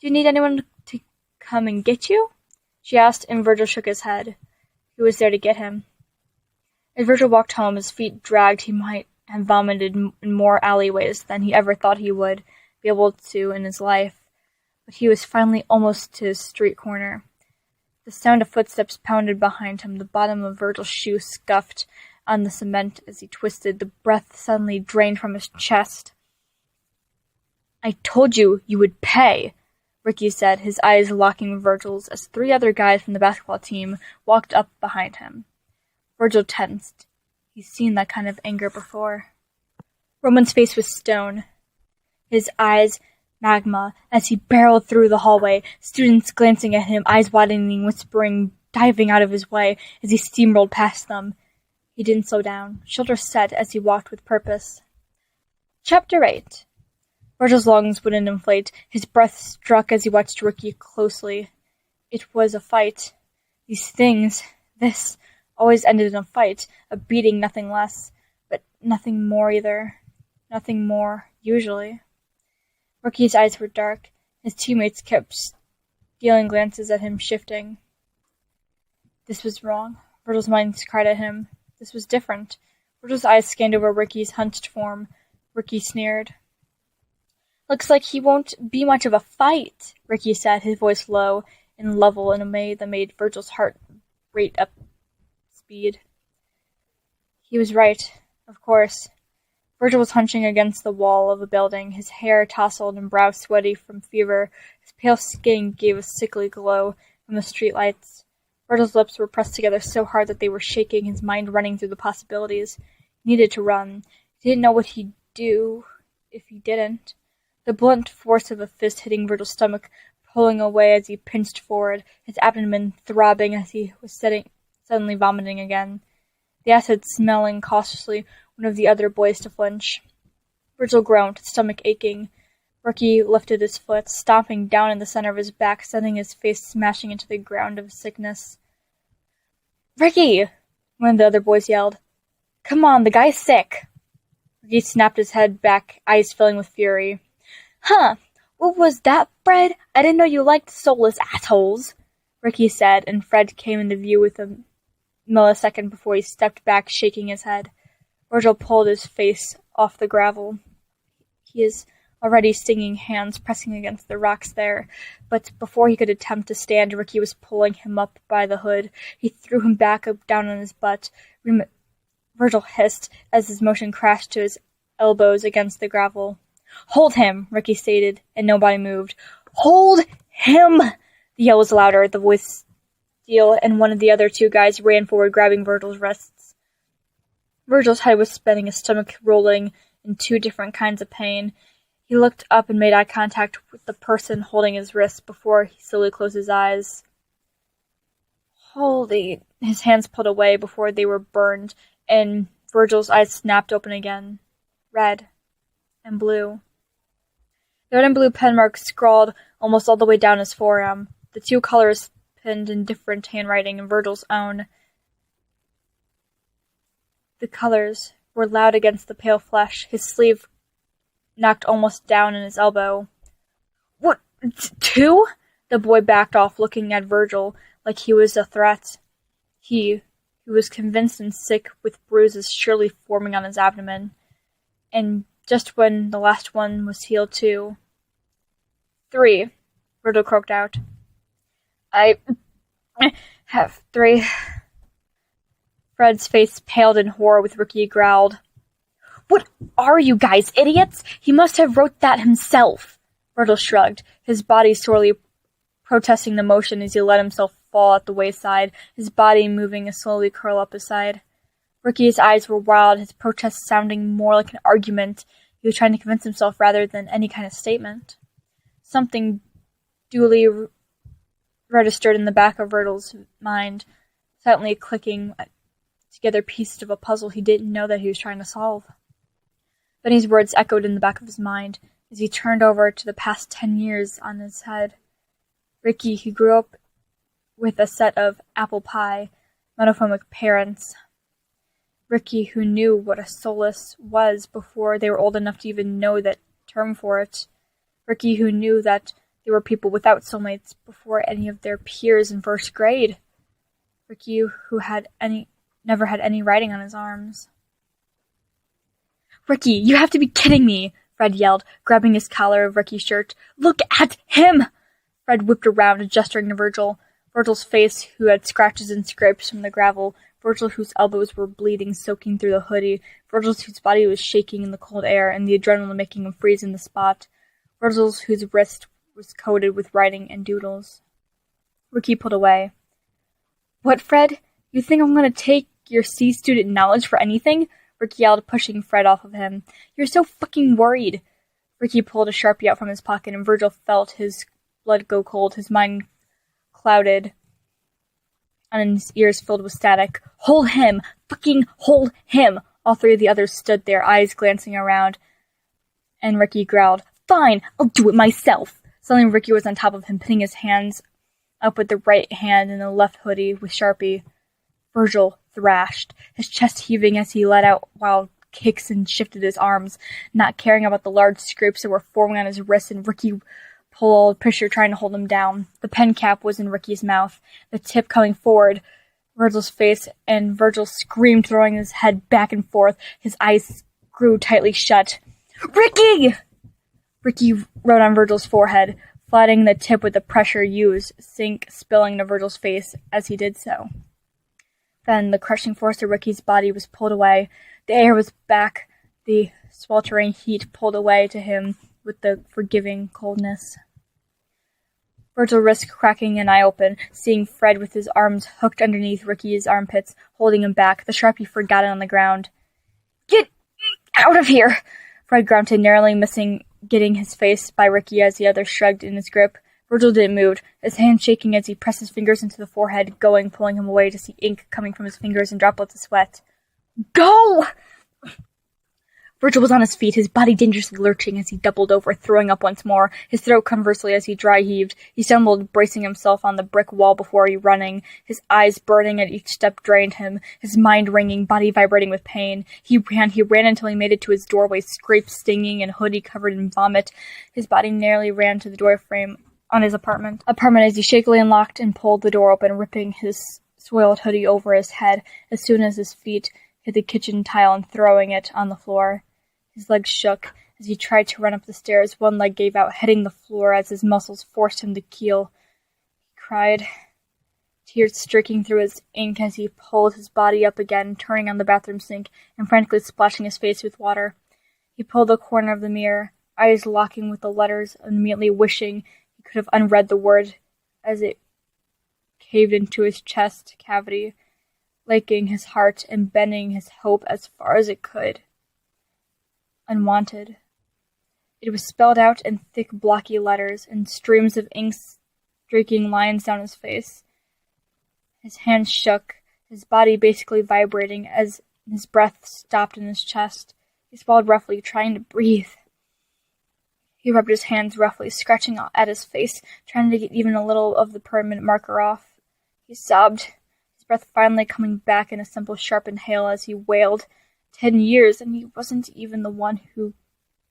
"Do you need anyone to come and get you?" she asked, and Virgil shook his head. Who was there to get him? As Virgil walked home, his feet dragged. He might have vomited in more alleyways than he ever thought he would be able to in his life, but he was finally almost to his street corner. The sound of footsteps pounded behind him. The bottom of Virgil's shoe scuffed on the cement as he twisted. The breath suddenly drained from his chest. "I told you you would pay," Ricky said, his eyes locking Virgil's as 3 other guys from the basketball team walked up behind him. Virgil tensed. He's seen that kind of anger before. Roman's face was stone, his eyes magma, as he barreled through the hallway, students glancing at him, eyes widening, whispering, diving out of his way as he steamrolled past them. He didn't slow down, shoulders set as he walked with purpose. Chapter 8. Virgil's lungs wouldn't inflate. His breath struck as he watched Ricky closely. It was a fight. These things, this, always ended in a fight, a beating, nothing less, but nothing more either. Nothing more, usually. Ricky's eyes were dark. His teammates kept stealing glances at him, shifting. This was wrong. Virgil's mind cried at him. This was different. Virgil's eyes scanned over Ricky's hunched form. Ricky sneered. "Looks like he won't be much of a fight," Ricky said, his voice low and level in a way that made Virgil's heart rate up speed. He was right, of course. Virgil was hunching against the wall of a building, his hair tousled and brow sweaty from fever. His pale skin gave a sickly glow from the streetlights. Virgil's lips were pressed together so hard that they were shaking, his mind running through the possibilities. He needed to run. He didn't know what he'd do if he didn't. The blunt force of a fist hitting Virgil's stomach, pulling away as he pinched forward, his abdomen throbbing as he was suddenly vomiting again. The acid smelling cautiously, one of the other boys to flinch. Virgil groaned, his stomach aching. Ricky lifted his foot, stomping down in the center of his back, sending his face smashing into the ground of sickness. "Ricky!" one of the other boys yelled. "Come on, the guy's sick!" Ricky snapped his head back, eyes filling with fury. "Huh! What was that, Fred? I didn't know you liked soulless assholes," Ricky said, and Fred came into view with a millisecond before he stepped back, shaking his head. Virgil pulled his face off the gravel. His already stinging hands pressing against the rocks there, but before he could attempt to stand, Ricky was pulling him up by the hood. He threw him back down on his butt. Virgil hissed as his motion crashed to his elbows against the gravel. "Hold him," Ricky stated, and nobody moved. "Hold him!" The yell was louder, the voice steel, and one of the other two guys ran forward, grabbing Virgil's wrists. Virgil's head was spinning, his stomach rolling in two different kinds of pain. He looked up and made eye contact with the person holding his wrist before he slowly closed his eyes. Holy! His hands pulled away before they were burned, and Virgil's eyes snapped open again. Red and blue. The red and blue pen marks scrawled almost all the way down his forearm, the two colors pinned in different handwriting in Virgil's own. The colors were loud against the pale flesh, his sleeve knocked almost down in his elbow. "What, two?" The boy backed off, looking at Virgil like he was a threat. He, who was convinced and sick with bruises surely forming on his abdomen. And just when the last one was healed too. "3, Virgil croaked out. "I have 3. Fred's face paled in horror with Ricky growled. "What are you guys, idiots? He must have wrote that himself." Virgil shrugged, his body sorely protesting the motion as he let himself fall at the wayside, his body moving a slowly curl up his side. Ricky's eyes were wild, his protest sounding more like an argument. He was trying to convince himself rather than any kind of statement. Something duly registered in the back of Virgil's mind, silently clicking together pieces of a puzzle he didn't know that he was trying to solve. Benny's words echoed in the back of his mind as he turned over to the past 10 years on his head. Ricky, who grew up with a set of apple pie, monophobic parents. Ricky, who knew what a solace was before they were old enough to even know that term for it. Ricky, who knew that there were people without soulmates before any of their peers in first grade. Ricky, who never had any writing on his arms. "Ricky, you have to be kidding me!" Fred yelled, grabbing his collar of Ricky's shirt. "Look at him!" Fred whipped around, gesturing to Virgil. Virgil's face, who had scratches and scrapes from the gravel. Virgil, whose elbows were bleeding, soaking through the hoodie. Virgil, whose body was shaking in the cold air, and the adrenaline making him freeze in the spot. Virgil, whose wrist was coated with writing and doodles. Ricky pulled away. "What, Fred? You think I'm going to take your C student knowledge for anything?" Ricky yelled, pushing Fred off of him. "You're so fucking worried." Ricky pulled a Sharpie out from his pocket, and Virgil felt his blood go cold, his mind clouded, and his ears filled with static. "Hold him! Fucking hold him!" All three of the others stood there, eyes glancing around, and Ricky growled, "Fine, I'll do it myself." Suddenly Ricky was on top of him, pinning his hands up with the right hand and the left hoodie with Sharpie. Virgil thrashed, his chest heaving as he let out wild kicks and shifted his arms, not caring about the large scrapes that were forming on his wrists, and Ricky pulled pressure trying to hold him down. The pen cap was in Ricky's mouth, the tip coming forward. Virgil's face, and Virgil screamed, throwing his head back and forth. His eyes grew tightly shut. "Ricky!" Ricky wrote on Virgil's forehead, flattening the tip with the pressure used, ink spilling to Virgil's face as he did so. Then the crushing force of Ricky's body was pulled away. The air was back, the sweltering heat pulled away to him with the forgiving coldness. Virgil risked cracking an eye open, seeing Fred with his arms hooked underneath Ricky's armpits, holding him back. The Sharpie forgot it on the ground. "Get out of here!" Fred grunted, narrowly missing getting his face by Ricky as the other shrugged in his grip. Virgil didn't move, his hand shaking as he pressed his fingers into the forehead, pulling him away to see ink coming from his fingers and droplets of sweat. "Go!" Virgil was on his feet, his body dangerously lurching as he doubled over, throwing up once more, his throat conversely as he dry-heaved. He stumbled, bracing himself on the brick wall before running. His eyes burning at each step drained him, his mind ringing, body vibrating with pain. He ran until he made it to his doorway, scraped, stinging, and hoodie covered in vomit. His body nearly ran to the doorframe on his apartment as he shakily unlocked and pulled the door open, ripping his soiled hoodie over his head as soon as his feet hit the kitchen tile and throwing it on the floor. His legs shook as he tried to run up the stairs. One leg gave out, hitting the floor as his muscles forced him to keel. He cried, tears streaking through his ink as he pulled his body up again, turning on the bathroom sink and frantically splashing his face with water. He pulled the corner of the mirror, eyes locking with the letters, immediately wishing he could have unread the word as it caved into his chest cavity, laking his heart and bending his hope as far as it could. Unwanted. It was spelled out in thick, blocky letters, and streams of ink streaking lines down his face. His hands shook, his body basically vibrating as his breath stopped in his chest. He swallowed roughly, trying to breathe. He rubbed his hands roughly, scratching at his face, trying to get even a little of the permanent marker off. He sobbed, his breath finally coming back in a simple, sharp inhale as he wailed. 10 years, and he wasn't even the one who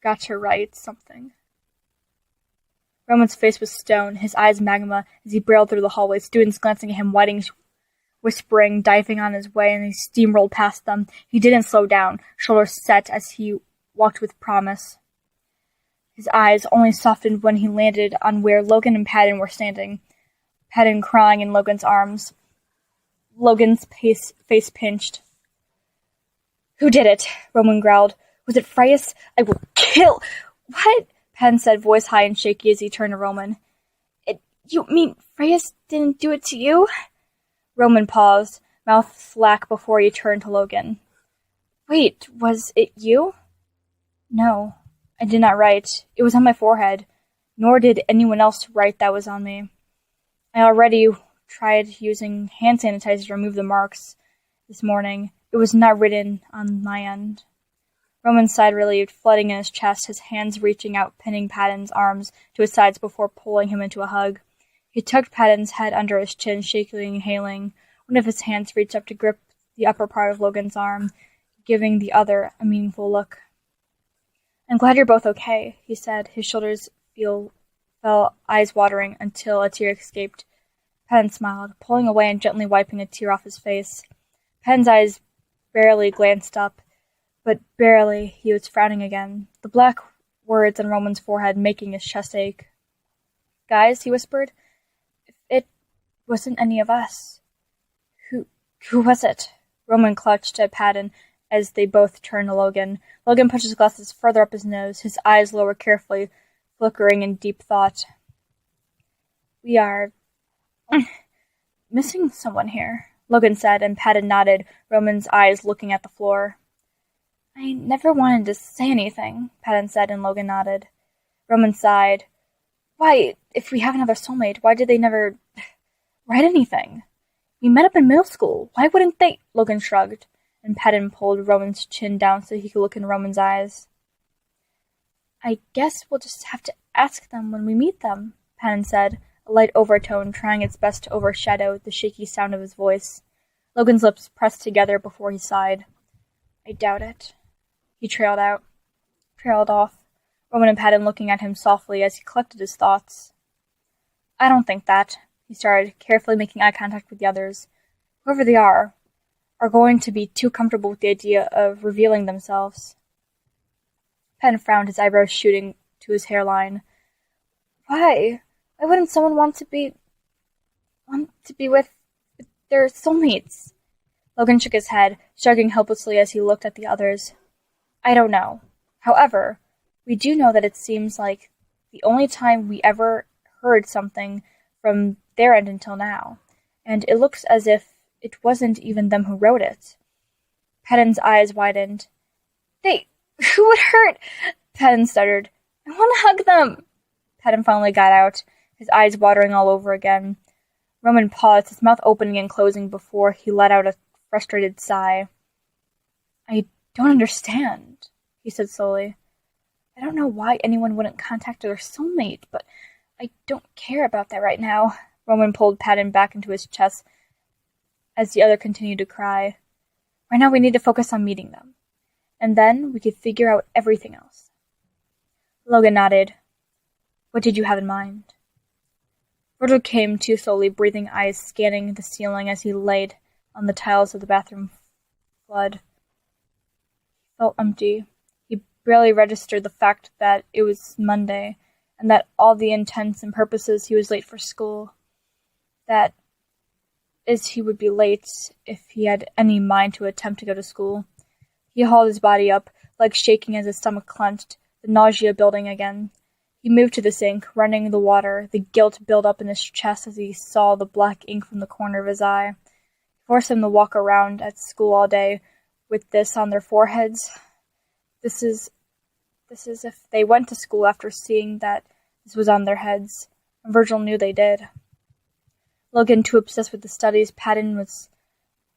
got to write something. Roman's face was stone, his eyes magma, as he barreled through the hallway, students glancing at him, whispering, diving on his way, and he steamrolled past them. He didn't slow down, shoulders set as he walked with promise. His eyes only softened when he landed on where Logan and Patton were standing, Patton crying in Logan's arms. Logan's face pinched. "Who did it?" Roman growled. "Was it Freya's? I will kill—" "What?" Patton said, voice high and shaky as he turned to Roman. You mean Freya's didn't do it to you?" Roman paused, mouth slack before he turned to Logan. "Wait, was it you?" "No, I did not write. It was on my forehead. Nor did anyone else write that was on me. I already tried using hand sanitizer to remove the marks this morning. It was not written on my end." Roman sighed relieved, flooding in his chest, his hands reaching out, pinning Patton's arms to his sides before pulling him into a hug. He tucked Patton's head under his chin, shakily inhaling. One of his hands reached up to grip the upper part of Logan's arm, giving the other a meaningful look. "I'm glad you're both okay," he said, his shoulders fell, eyes watering, until a tear escaped. Patton smiled, pulling away and gently wiping a tear off his face. Patton's eyes barely glanced up, but barely he was frowning again, the black words on Roman's forehead making his chest ache. "Guys," he whispered, "if it wasn't any of us, who was it?" Roman clutched at Patton as they both turned to Logan. Logan pushed his glasses further up his nose, his eyes lowered carefully, flickering in deep thought. "We are missing someone here," Logan said, and Patton nodded, Roman's eyes looking at the floor. "I never wanted to say anything," Patton said, and Logan nodded. Roman sighed. "Why, if we have another soulmate, why did they never write anything? We met up in middle school. Why wouldn't they?" Logan shrugged, and Patton pulled Roman's chin down so he could look in Roman's eyes. "I guess we'll just have to ask them when we meet them," Patton said, a light overtone trying its best to overshadow the shaky sound of his voice. Logan's lips pressed together before he sighed. "I doubt it." He trailed off, Roman and Patton looking at him softly as he collected his thoughts. "I don't think that," he started, carefully making eye contact with the others. "Whoever they are going to be too comfortable with the idea of revealing themselves." Patton frowned, his eyebrows shooting to his hairline. "Why? Why wouldn't someone want to be with their soulmates?" Logan shook his head, shrugging helplessly as he looked at the others. "I don't know. However, we do know that it seems like the only time we ever heard something from their end until now, and it looks as if it wasn't even them who wrote it. Paddin's eyes widened. Who would hurt? Paddin stuttered. I want to hug them. Paddin finally got out, his eyes watering all over again. Roman paused, his mouth opening and closing before he let out a frustrated sigh. I don't understand, he said slowly. I don't know why anyone wouldn't contact their soulmate, but I don't care about that right now. Roman pulled Paddin back into his chest as the other continued to cry. Right now we need to focus on meeting them, and then we could figure out everything else. Logan nodded. What did you have in mind? Virgil came to slowly, breathing, eyes scanning the ceiling as he laid on the tiles of the bathroom flood. He felt empty. He barely registered the fact that it was Monday, and that all the intents and purposes he was late for school. That is, he would be late if he had any mind to attempt to go to school. He hauled his body up, legs shaking as his stomach clenched, the nausea building again. He moved to the sink, running the water, the guilt built up in his chest as he saw the black ink from the corner of his eye. It forced him to walk around at school all day with this on their foreheads. This is if they went to school after seeing that this was on their heads, and Virgil knew they did. Logan, too obsessed with the studies, Paddin was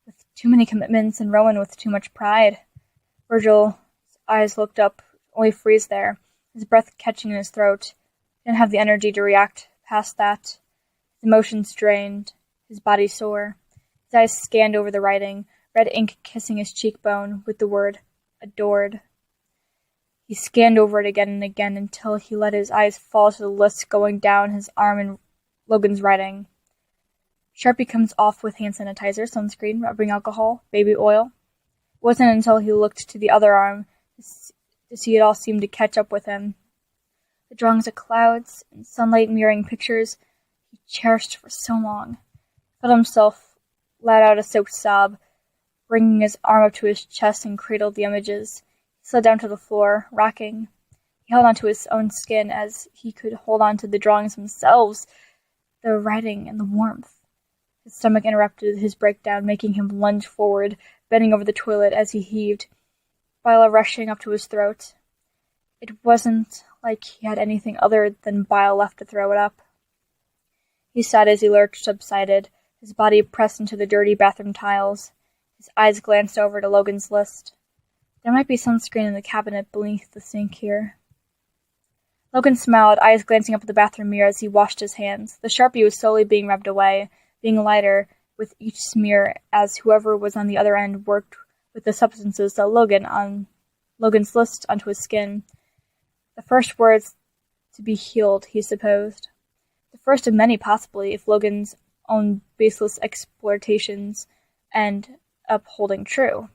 with too many commitments, and Rowan with too much pride. Virgil's eyes looked up, only freeze there, his breath catching in his throat. He didn't have the energy to react past that. His emotions drained, his body sore. His eyes scanned over the writing, red ink kissing his cheekbone with the word, adored. He scanned over it again and again until he let his eyes fall to the list going down his arm in Logan's writing. Sharpie comes off with hand sanitizer, sunscreen, rubbing alcohol, baby oil. It wasn't until he looked to the other arm to see it all seem to catch up with him. The drawings of clouds and sunlight mirroring pictures he cherished for so long. He felt himself let out a soaked sob, bringing his arm up to his chest and cradled the images. He slid down to the floor, rocking. He held onto his own skin as he could hold on to the drawings themselves, the writing and the warmth. His stomach interrupted his breakdown, making him lunge forward, bending over the toilet as he heaved, bile rushing up to his throat. It wasn't like he had anything other than bile left to throw it up. He sighed as he lurched subsided, his body pressed into the dirty bathroom tiles. His eyes glanced over to Logan's list. There might be sunscreen in the cabinet beneath the sink here. Logan smiled, eyes glancing up at the bathroom mirror as he washed his hands. The Sharpie was slowly being rubbed away, being lighter with each smear as whoever was on the other end worked with the substances that Logan's list onto his skin. The first words to be healed, he supposed. The first of many, possibly, if Logan's own baseless exploitations end up holding true.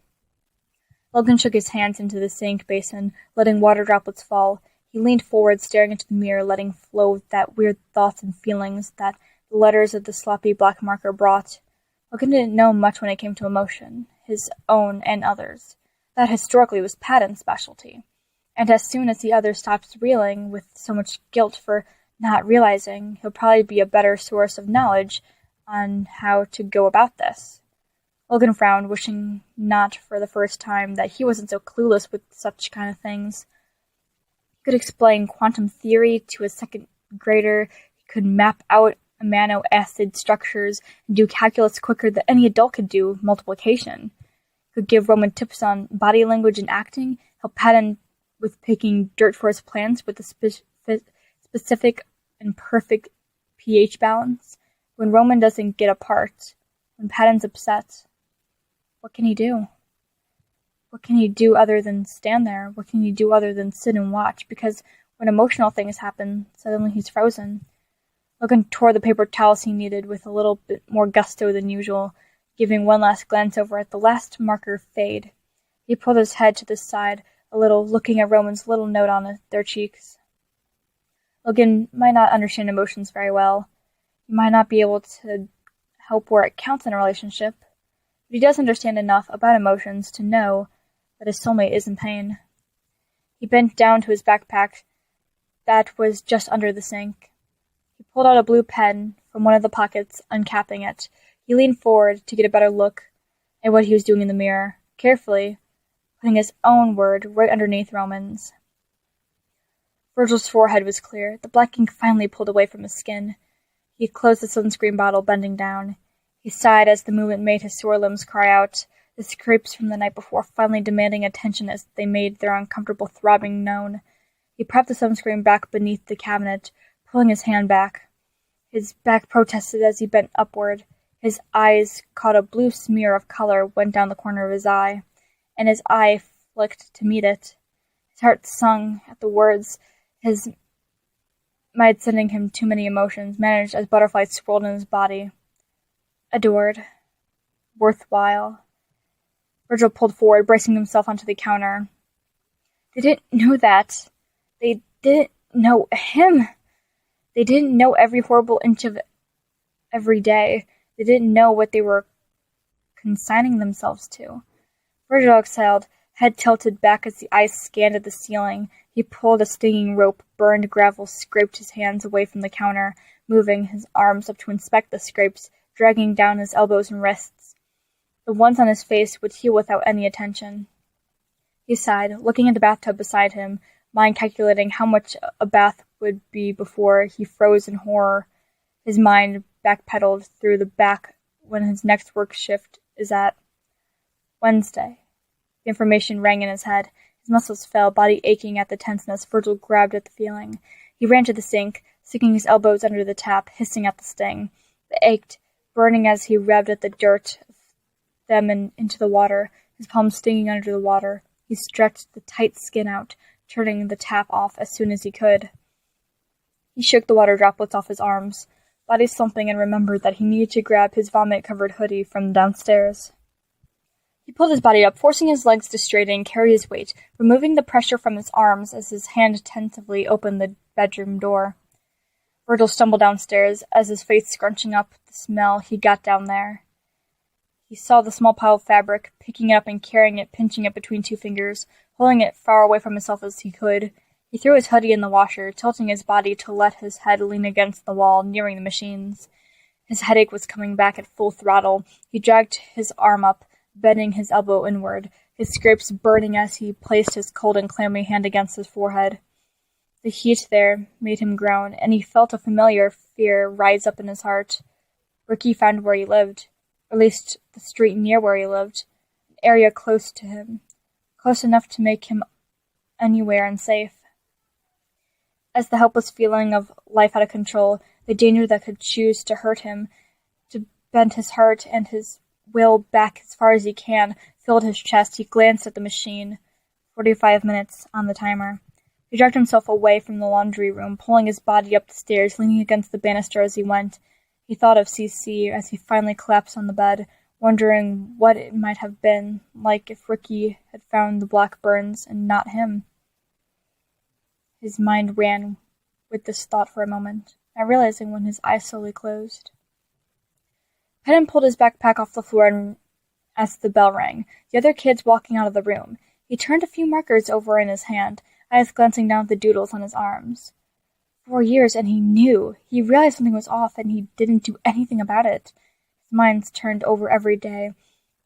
Logan shook his hands into the sink basin, letting water droplets fall. He leaned forward, staring into the mirror, letting flow that weird thoughts and feelings that the letters of the sloppy black marker brought. Logan didn't know much when it came to emotion, his own and others. That historically was Paddin's specialty. And as soon as the other stops reeling with so much guilt for not realizing, he'll probably be a better source of knowledge on how to go about this. Logan frowned, wishing not for the first time that he wasn't so clueless with such kind of things. He could explain quantum theory to a second grader. He could map out amino acid structures and do calculus quicker than any adult could do multiplication. He could give Roman tips on body language and acting, help Paddin with picking dirt for his plants with a specific and perfect pH balance. When Roman doesn't get a part, when Paddin's upset, what can he do? What can he do other than stand there? What can he do other than sit and watch? Because when emotional things happen, suddenly he's frozen. Logan tore the paper towels he needed with a little bit more gusto than usual, giving one last glance over at the last marker fade. He pulled his head to the side a little, looking at Roman's little note on their cheeks. Logan might not understand emotions very well. He might not be able to help where it counts in a relationship, but he does understand enough about emotions to know that his soulmate is in pain. He bent down to his backpack that was just under the sink. He pulled out a blue pen, from one of the pockets, uncapping it. He leaned forward to get a better look at what he was doing in the mirror, carefully putting his own word right underneath Roman's. Virgil's forehead was clear. The black ink finally pulled away from his skin. He closed the sunscreen bottle, bending down. He sighed as the movement made his sore limbs cry out, the scrapes from the night before finally demanding attention as they made their uncomfortable throbbing known. He propped the sunscreen back beneath the cabinet, pulling his hand back. His back protested as he bent upward. His eyes caught a blue smear of color went down the corner of his eye, and his eye flicked to meet it. His heart sung at the words. His mind sending him too many emotions, managed as butterflies swirled in his body. Adored. Worthwhile. Virgil pulled forward, bracing himself onto the counter. They didn't know that. They didn't know him. They didn't know every horrible inch of every day. They didn't know what they were consigning themselves to. Virgil exhaled, head tilted back as the eyes scanned at the ceiling. He pulled a stinging rope. Burned gravel scraped his hands away from the counter, moving his arms up to inspect the scrapes, dragging down his elbows and wrists. The ones on his face would heal without any attention. He sighed, looking at the bathtub beside him, mind calculating how much a bath would be before he froze in horror. His mind backpedaled through the back when his next work shift is at Wednesday. The information rang in his head. His muscles fell, body aching at the tenseness. Virgil grabbed at the feeling. He ran to the sink, sticking his elbows under the tap, hissing at the sting. It ached, burning as he rubbed at the dirt of them and into the water, his palms stinging under the water. He stretched the tight skin out, turning the tap off as soon as he could. He shook the water droplets off his arms, body slumping, and remembered that he needed to grab his vomit-covered hoodie from downstairs. He pulled his body up, forcing his legs to straighten and carry his weight, removing the pressure from his arms as his hand tentatively opened the bedroom door. Virgil stumbled downstairs, as his face scrunching up the smell he got down there. He saw the small pile of fabric, picking it up and carrying it, pinching it between two fingers, holding it far away from himself as he could. He threw his hoodie in the washer, tilting his body to let his head lean against the wall, nearing the machines. His headache was coming back at full throttle. He dragged his arm up, bending his elbow inward, his scrapes burning as he placed his cold and clammy hand against his forehead. The heat there made him groan, and he felt a familiar fear rise up in his heart. Ricky found where he lived, or at least the street near where he lived, an area close to him, close enough to make him anywhere and safe. As the helpless feeling of life out of control, the danger that could choose to hurt him, to bend his heart and his will back as far as he can, filled his chest, he glanced at the machine. 45 minutes on the timer. He dragged himself away from the laundry room, pulling his body up the stairs, leaning against the banister as he went. He thought of CC as he finally collapsed on the bed, wondering what it might have been like if Ricky had found the black burns and not him. His mind ran with this thought for a moment, not realizing when his eyes slowly closed. Penn pulled his backpack off the floor and as the bell rang, the other kids walking out of the room. He turned a few markers over in his hand, eyes glancing down at the doodles on his arms. 4 years, and he knew. He realized something was off, and he didn't do anything about it. His mind turned over every day.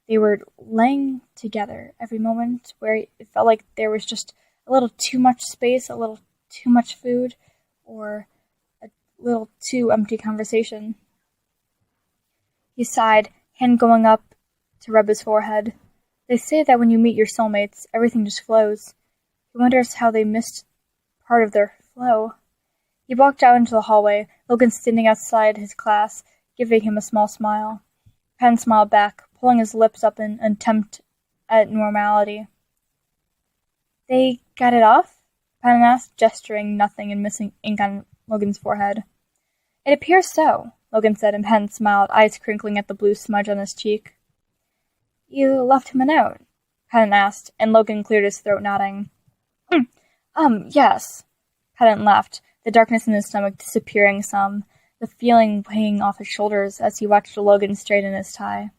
They were laying together every moment where it felt like there was just a little too much space, a little too much food, or a little too empty conversation. He sighed, hand going up to rub his forehead. They say that when you meet your soulmates, everything just flows. He wonders how they missed part of their flow. He walked out into the hallway, Logan standing outside his class, giving him a small smile. Penn smiled back, pulling his lips up in an attempt at normality. They got it off? Penn asked, gesturing nothing and missing ink on Logan's forehead. It appears so, Logan said, and Penn smiled, eyes crinkling at the blue smudge on his cheek. You left him a note? Penn asked, and Logan cleared his throat, nodding. Yes. Penn laughed, the darkness in his stomach disappearing some, the feeling weighing off his shoulders as he watched Logan straighten his tie.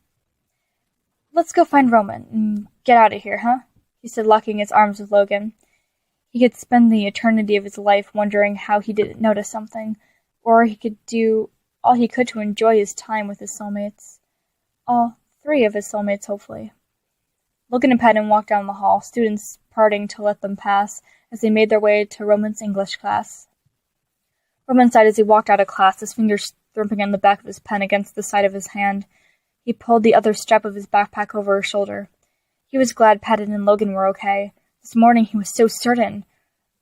Let's go find Roman and get out of here, huh? He said, locking his arms with Logan. He could spend the eternity of his life wondering how he didn't notice something, or he could do all he could to enjoy his time with his soulmates. All three of his soulmates, hopefully. Logan and Patton walked down the hall, students parting to let them pass as they made their way to Roman's English class. Roman sighed as he walked out of class, his fingers thumping on the back of his pen against the side of his hand. He pulled the other strap of his backpack over his shoulder. He was glad Patton and Logan were okay. This morning he was so certain,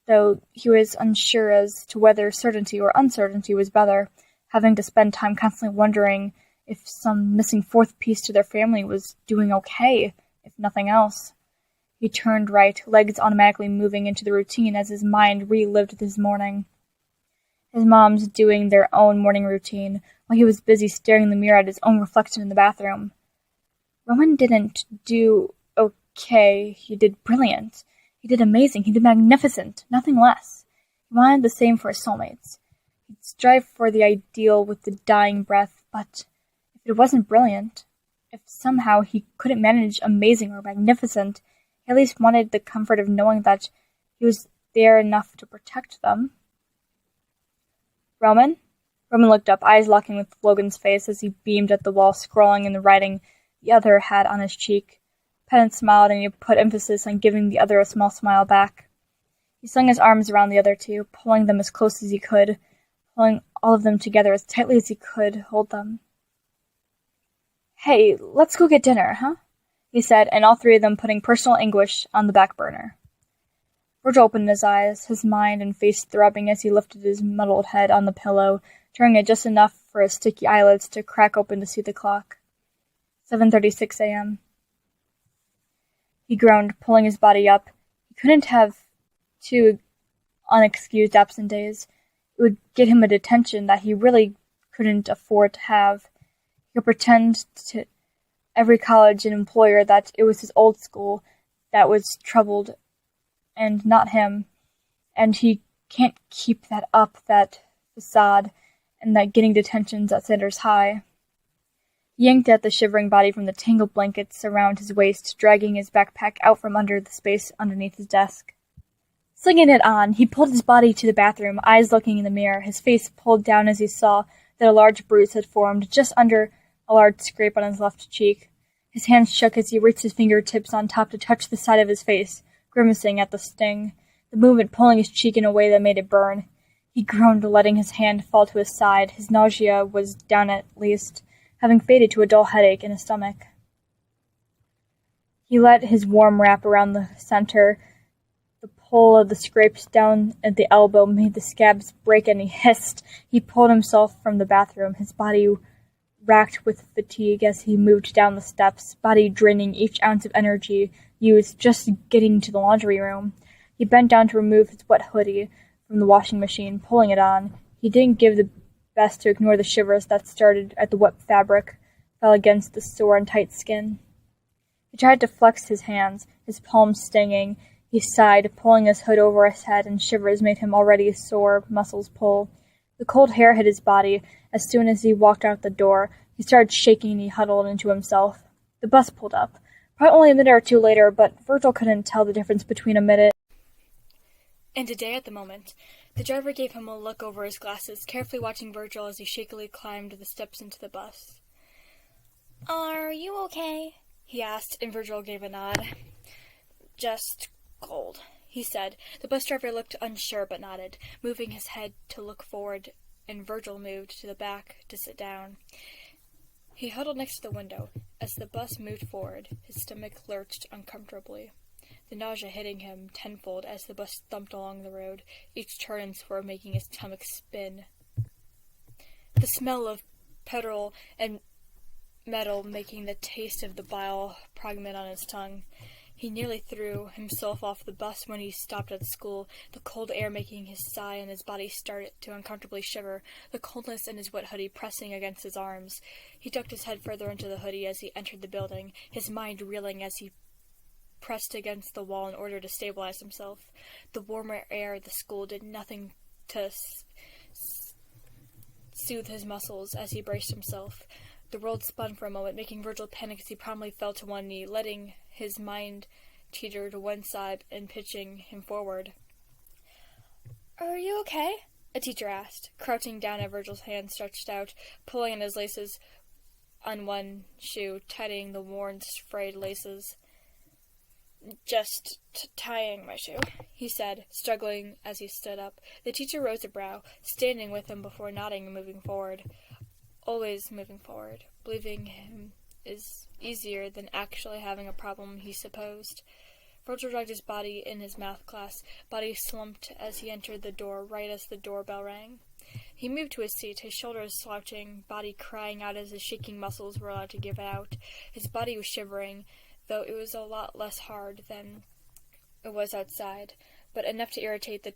though he was unsure as to whether certainty or uncertainty was better, having to spend time constantly wondering if some missing fourth piece to their family was doing okay, if nothing else. He turned right, legs automatically moving into the routine as his mind relived this morning. His mom's doing their own morning routine, while he was busy staring in the mirror at his own reflection in the bathroom. Roman didn't do okay, he did brilliant. He did amazing, he did magnificent, nothing less. He wanted the same for his soulmates. He'd strive for the ideal with the dying breath, but if it wasn't brilliant, if somehow he couldn't manage amazing or magnificent, he at least wanted the comfort of knowing that he was there enough to protect them. Roman? Roman looked up, eyes locking with Logan's face as he beamed at the wall, scrawling in the writing the other had on his cheek. Patton smiled, and he put emphasis on giving the other a small smile back. He swung his arms around the other two, pulling them as close as he could, pulling all of them together as tightly as he could hold them. "Hey, let's go get dinner, huh?" he said, and all three of them putting personal anguish on the back burner. Virgil opened his eyes, his mind and face throbbing as he lifted his muddled head on the pillow, turning it just enough for his sticky eyelids to crack open to see the clock. 7:36 a.m. He groaned, pulling his body up. He couldn't have 2 unexcused absent days. It would get him a detention that he really couldn't afford to have. He could pretend to every college and employer that it was his old school that was troubled and not him, and he can't keep that up, that facade, and that getting detentions at Sanders High. He yanked at the shivering body from the tangled blankets around his waist, dragging his backpack out from under the space underneath his desk. Slinging it on, he pulled his body to the bathroom, eyes looking in the mirror, his face pulled down as he saw that a large bruise had formed just under a large scrape on his left cheek. His hands shook as he reached his fingertips on top to touch the side of his face, grimacing at the sting, the movement pulling his cheek in a way that made it burn. He groaned, letting his hand fall to his side. His nausea was down at least, having faded to a dull headache in his stomach. He let his warm wrap around the center. The pull of the scrapes down at the elbow made the scabs break, and he hissed. He pulled himself from the bathroom, his body racked with fatigue as he moved down the steps, body draining each ounce of energy used just getting to the laundry room. He bent down to remove his wet hoodie from the washing machine, pulling it on. He didn't give the best to ignore the shivers that started at the wet fabric, fell against the sore and tight skin. He tried to flex his hands, his palms stinging. He sighed, pulling his hood over his head, and shivers made him already sore muscles pull. The cold hair hit his body. As soon as he walked out the door, he started shaking and he huddled into himself. The bus pulled up. Probably only a minute or two later, but Virgil couldn't tell the difference between a minute and a day at the moment. The driver gave him a look over his glasses, carefully watching Virgil as he shakily climbed the steps into the bus. "Are you okay?" he asked, and Virgil gave a nod. "Just cold," he said. The bus driver looked unsure but nodded, moving his head to look forward, and Virgil moved to the back to sit down. He huddled next to the window. As the bus moved forward, his stomach lurched uncomfortably, the nausea hitting him tenfold as the bus thumped along the road, each turn and swerve making his stomach spin. The smell of petrol and metal making the taste of the bile poignant on his tongue. He nearly threw himself off the bus when he stopped at school, the cold air making his sigh and his body start to uncomfortably shiver, the coldness in his wet hoodie pressing against his arms. He ducked his head further into the hoodie as he entered the building, his mind reeling as he pressed against the wall in order to stabilize himself. The warmer air of the school did nothing to soothe his muscles as he braced himself. The world spun for a moment, making Virgil panic as he promptly fell to one knee, letting his mind teeter to one side and pitching him forward. "Are you okay?" a teacher asked, crouching down at Virgil's hand stretched out, pulling at his laces on one shoe, tightening the worn, frayed laces. Just tying my shoe, he said, struggling as he stood up. The teacher rose a brow, standing with him before nodding and moving forward. Always moving forward. Believing him is easier than actually having a problem, he supposed. Virgil dragged his body in his math class. Body slumped as he entered the door, right as the doorbell rang. He moved to his seat, his shoulders slouching, body crying out as his shaking muscles were allowed to give out. His body was shivering, though it was a lot less hard than it was outside, but enough to irritate the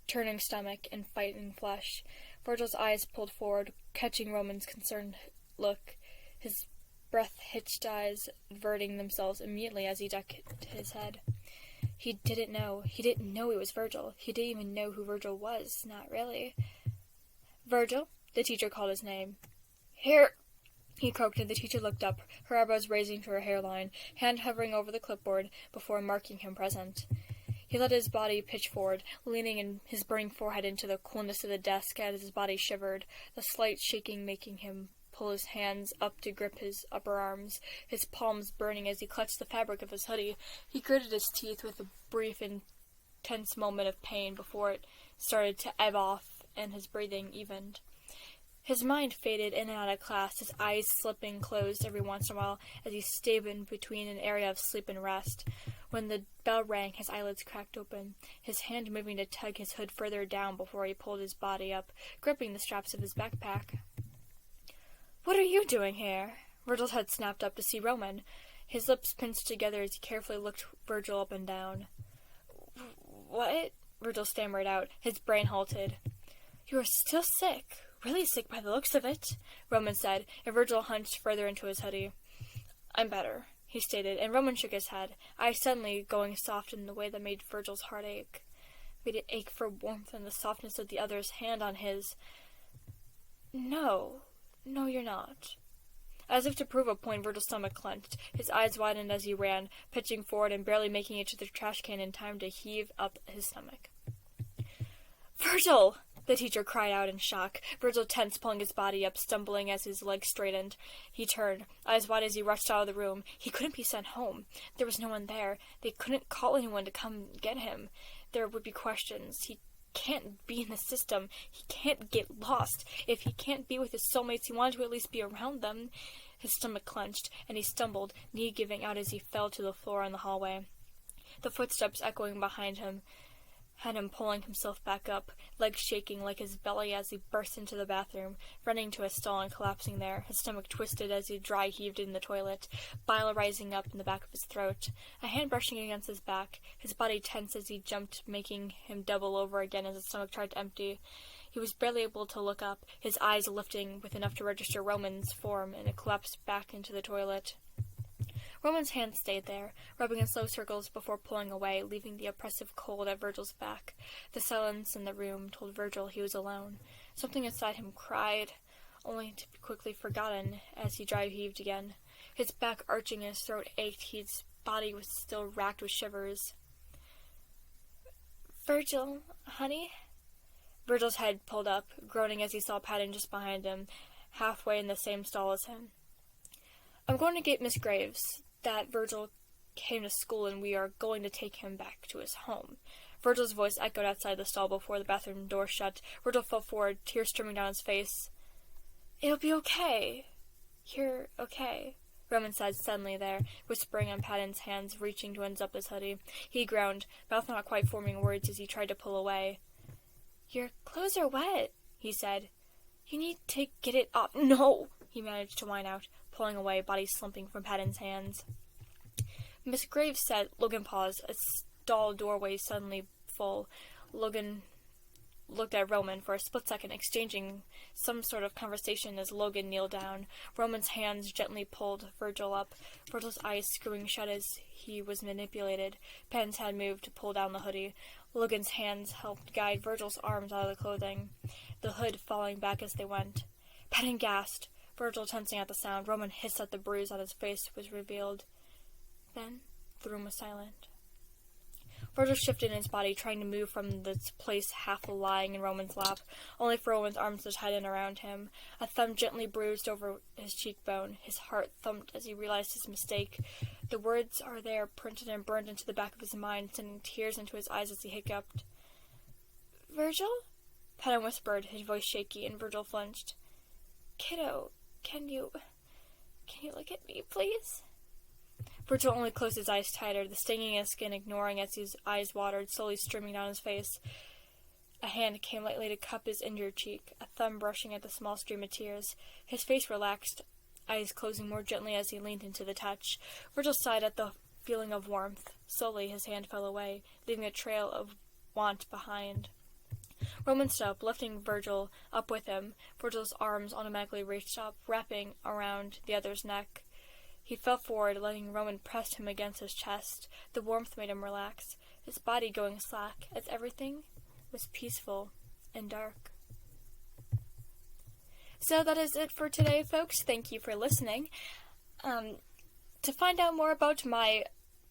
turning stomach and fighting flesh. Virgil's eyes pulled forward, catching Roman's concerned look, his breath-hitched eyes averting themselves immediately as he ducked his head. He didn't know. He didn't know it was Virgil. He didn't even know who Virgil was. Not really. Virgil? The teacher called his name. Here! He croaked, and the teacher looked up, her eyebrows raising to her hairline, hand hovering over the clipboard before marking him present. He let his body pitch forward, leaning his burning forehead into the coolness of the desk as his body shivered, the slight shaking making him pull his hands up to grip his upper arms, his palms burning as he clutched the fabric of his hoodie. He gritted his teeth with a brief, intense moment of pain before it started to ebb off and his breathing evened. His mind faded in and out of class, his eyes slipping closed every once in a while as he stayed in between an area of sleep and rest. When the bell rang, his eyelids cracked open, his hand moving to tug his hood further down before he pulled his body up, gripping the straps of his backpack. "What are you doing here?" Virgil's head snapped up to see Roman. His lips pinched together as he carefully looked Virgil up and down. "What?" Virgil stammered out, his brain halted. "You are still sick. Really sick by the looks of it," Roman said, and Virgil hunched further into his hoodie. "I'm better," he stated, and Roman shook his head, eyes suddenly going soft in the way that made Virgil's heart ache. Made it ache for warmth and the softness of the other's hand on his. No, you're not." As if to prove a point, Virgil's stomach clenched. His eyes widened as he ran, pitching forward and barely making it to the trash can in time to heave up his stomach. "Virgil!" the teacher cried out in shock. Virgil tensed, pulling his body up, stumbling as his legs straightened. He turned, eyes wide as he rushed out of the room. He couldn't be sent home. There was no one there. They couldn't call anyone to come get him. There would be questions. He can't be in the system. He can't get lost. If he can't be with his soulmates, he wanted to at least be around them. His stomach clenched, and he stumbled, knee giving out as he fell to the floor in the hallway. The footsteps echoing behind him had him pulling himself back up, legs shaking like his belly as he burst into the bathroom, running to a stall and collapsing there, his stomach twisted as he dry-heaved in the toilet, bile rising up in the back of his throat, a hand brushing against his back, his body tense as he jumped, making him double over again as his stomach tried to empty. He was barely able to look up, his eyes lifting with enough to register Roman's form, and it collapsed back into the toilet. Roman's hand stayed there, rubbing in slow circles before pulling away, leaving the oppressive cold at Virgil's back. The silence in the room told Virgil he was alone. Something inside him cried, only to be quickly forgotten as he dry-heaved again. His back arching and his throat ached, his body was still racked with shivers. "Virgil, honey?" Virgil's head pulled up, groaning as he saw Patton just behind him, halfway in the same stall as him. "I'm going to get Miss Graves that Virgil came to school and we are going to take him back to his home." Virgil's voice echoed outside the stall before the bathroom door shut. Virgil fell forward, tears streaming down his face. "It'll be okay. You're okay," Roman said suddenly there, whispering on Patton's hands, reaching to unzip his hoodie. He groaned, mouth not quite forming words as he tried to pull away. "Your clothes are wet," he said. "You need to get it off." "No," he managed to whine out, pulling away, body slumping from Patton's hands. Miss Graves said. Logan paused, a stall doorway suddenly full. Logan looked at Roman for a split second, exchanging some sort of conversation as Logan kneeled down. Roman's hands gently pulled Virgil up, Virgil's eyes screwing shut as he was manipulated. Patton's had moved to pull down the hoodie. Logan's hands helped guide Virgil's arms out of the clothing, the hood falling back as they went. Patton gasped, Virgil tensing at the sound. Roman hissed at the bruise on his face was revealed. Then the room was silent. Virgil shifted in his body, trying to move from this place half lying in Roman's lap, only for Roman's arms to tighten around him. A thumb gently bruised over his cheekbone. His heart thumped as he realized his mistake. The words are there, printed and burned into the back of his mind, sending tears into his eyes as he hiccuped. "Virgil?" Penna whispered, his voice shaky, and Virgil flinched. "Kiddo, can you look at me, please?" Virgil only closed his eyes tighter, the stinging in his skin ignoring as his eyes watered, slowly streaming down his face. A hand came lightly to cup his injured cheek, a thumb brushing at the small stream of tears. His face relaxed, eyes closing more gently as he leaned into the touch. Virgil sighed at the feeling of warmth. Slowly his hand fell away, leaving a trail of want behind. Roman stood up, lifting Virgil up with him. Virgil's arms automatically reached up, wrapping around the other's neck. He fell forward, letting Roman press him against his chest. The warmth made him relax, his body going slack, as everything was peaceful and dark. So that is it for today, folks. Thank you for listening. To find out more about my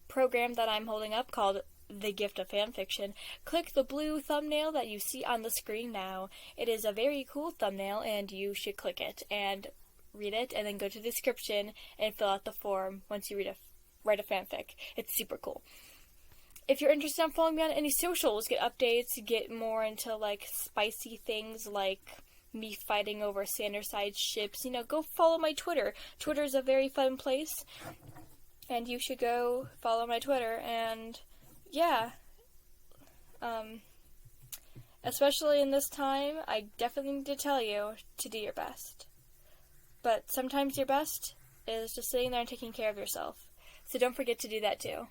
program that I'm holding up called The Gift of Fanfiction, click the blue thumbnail that you see on the screen now. It is a very cool thumbnail, and you should click it and read it, and then go to the description and fill out the form once you write a fanfic. It's super cool. If you're interested in following me on any socials, get updates, get more into like spicy things like me fighting over Sanderside ships, go follow my Twitter. Twitter is a very fun place, and you should go follow my Twitter. And yeah, especially in this time, I definitely need to tell you to do your best. But sometimes your best is just sitting there and taking care of yourself. So don't forget to do that too.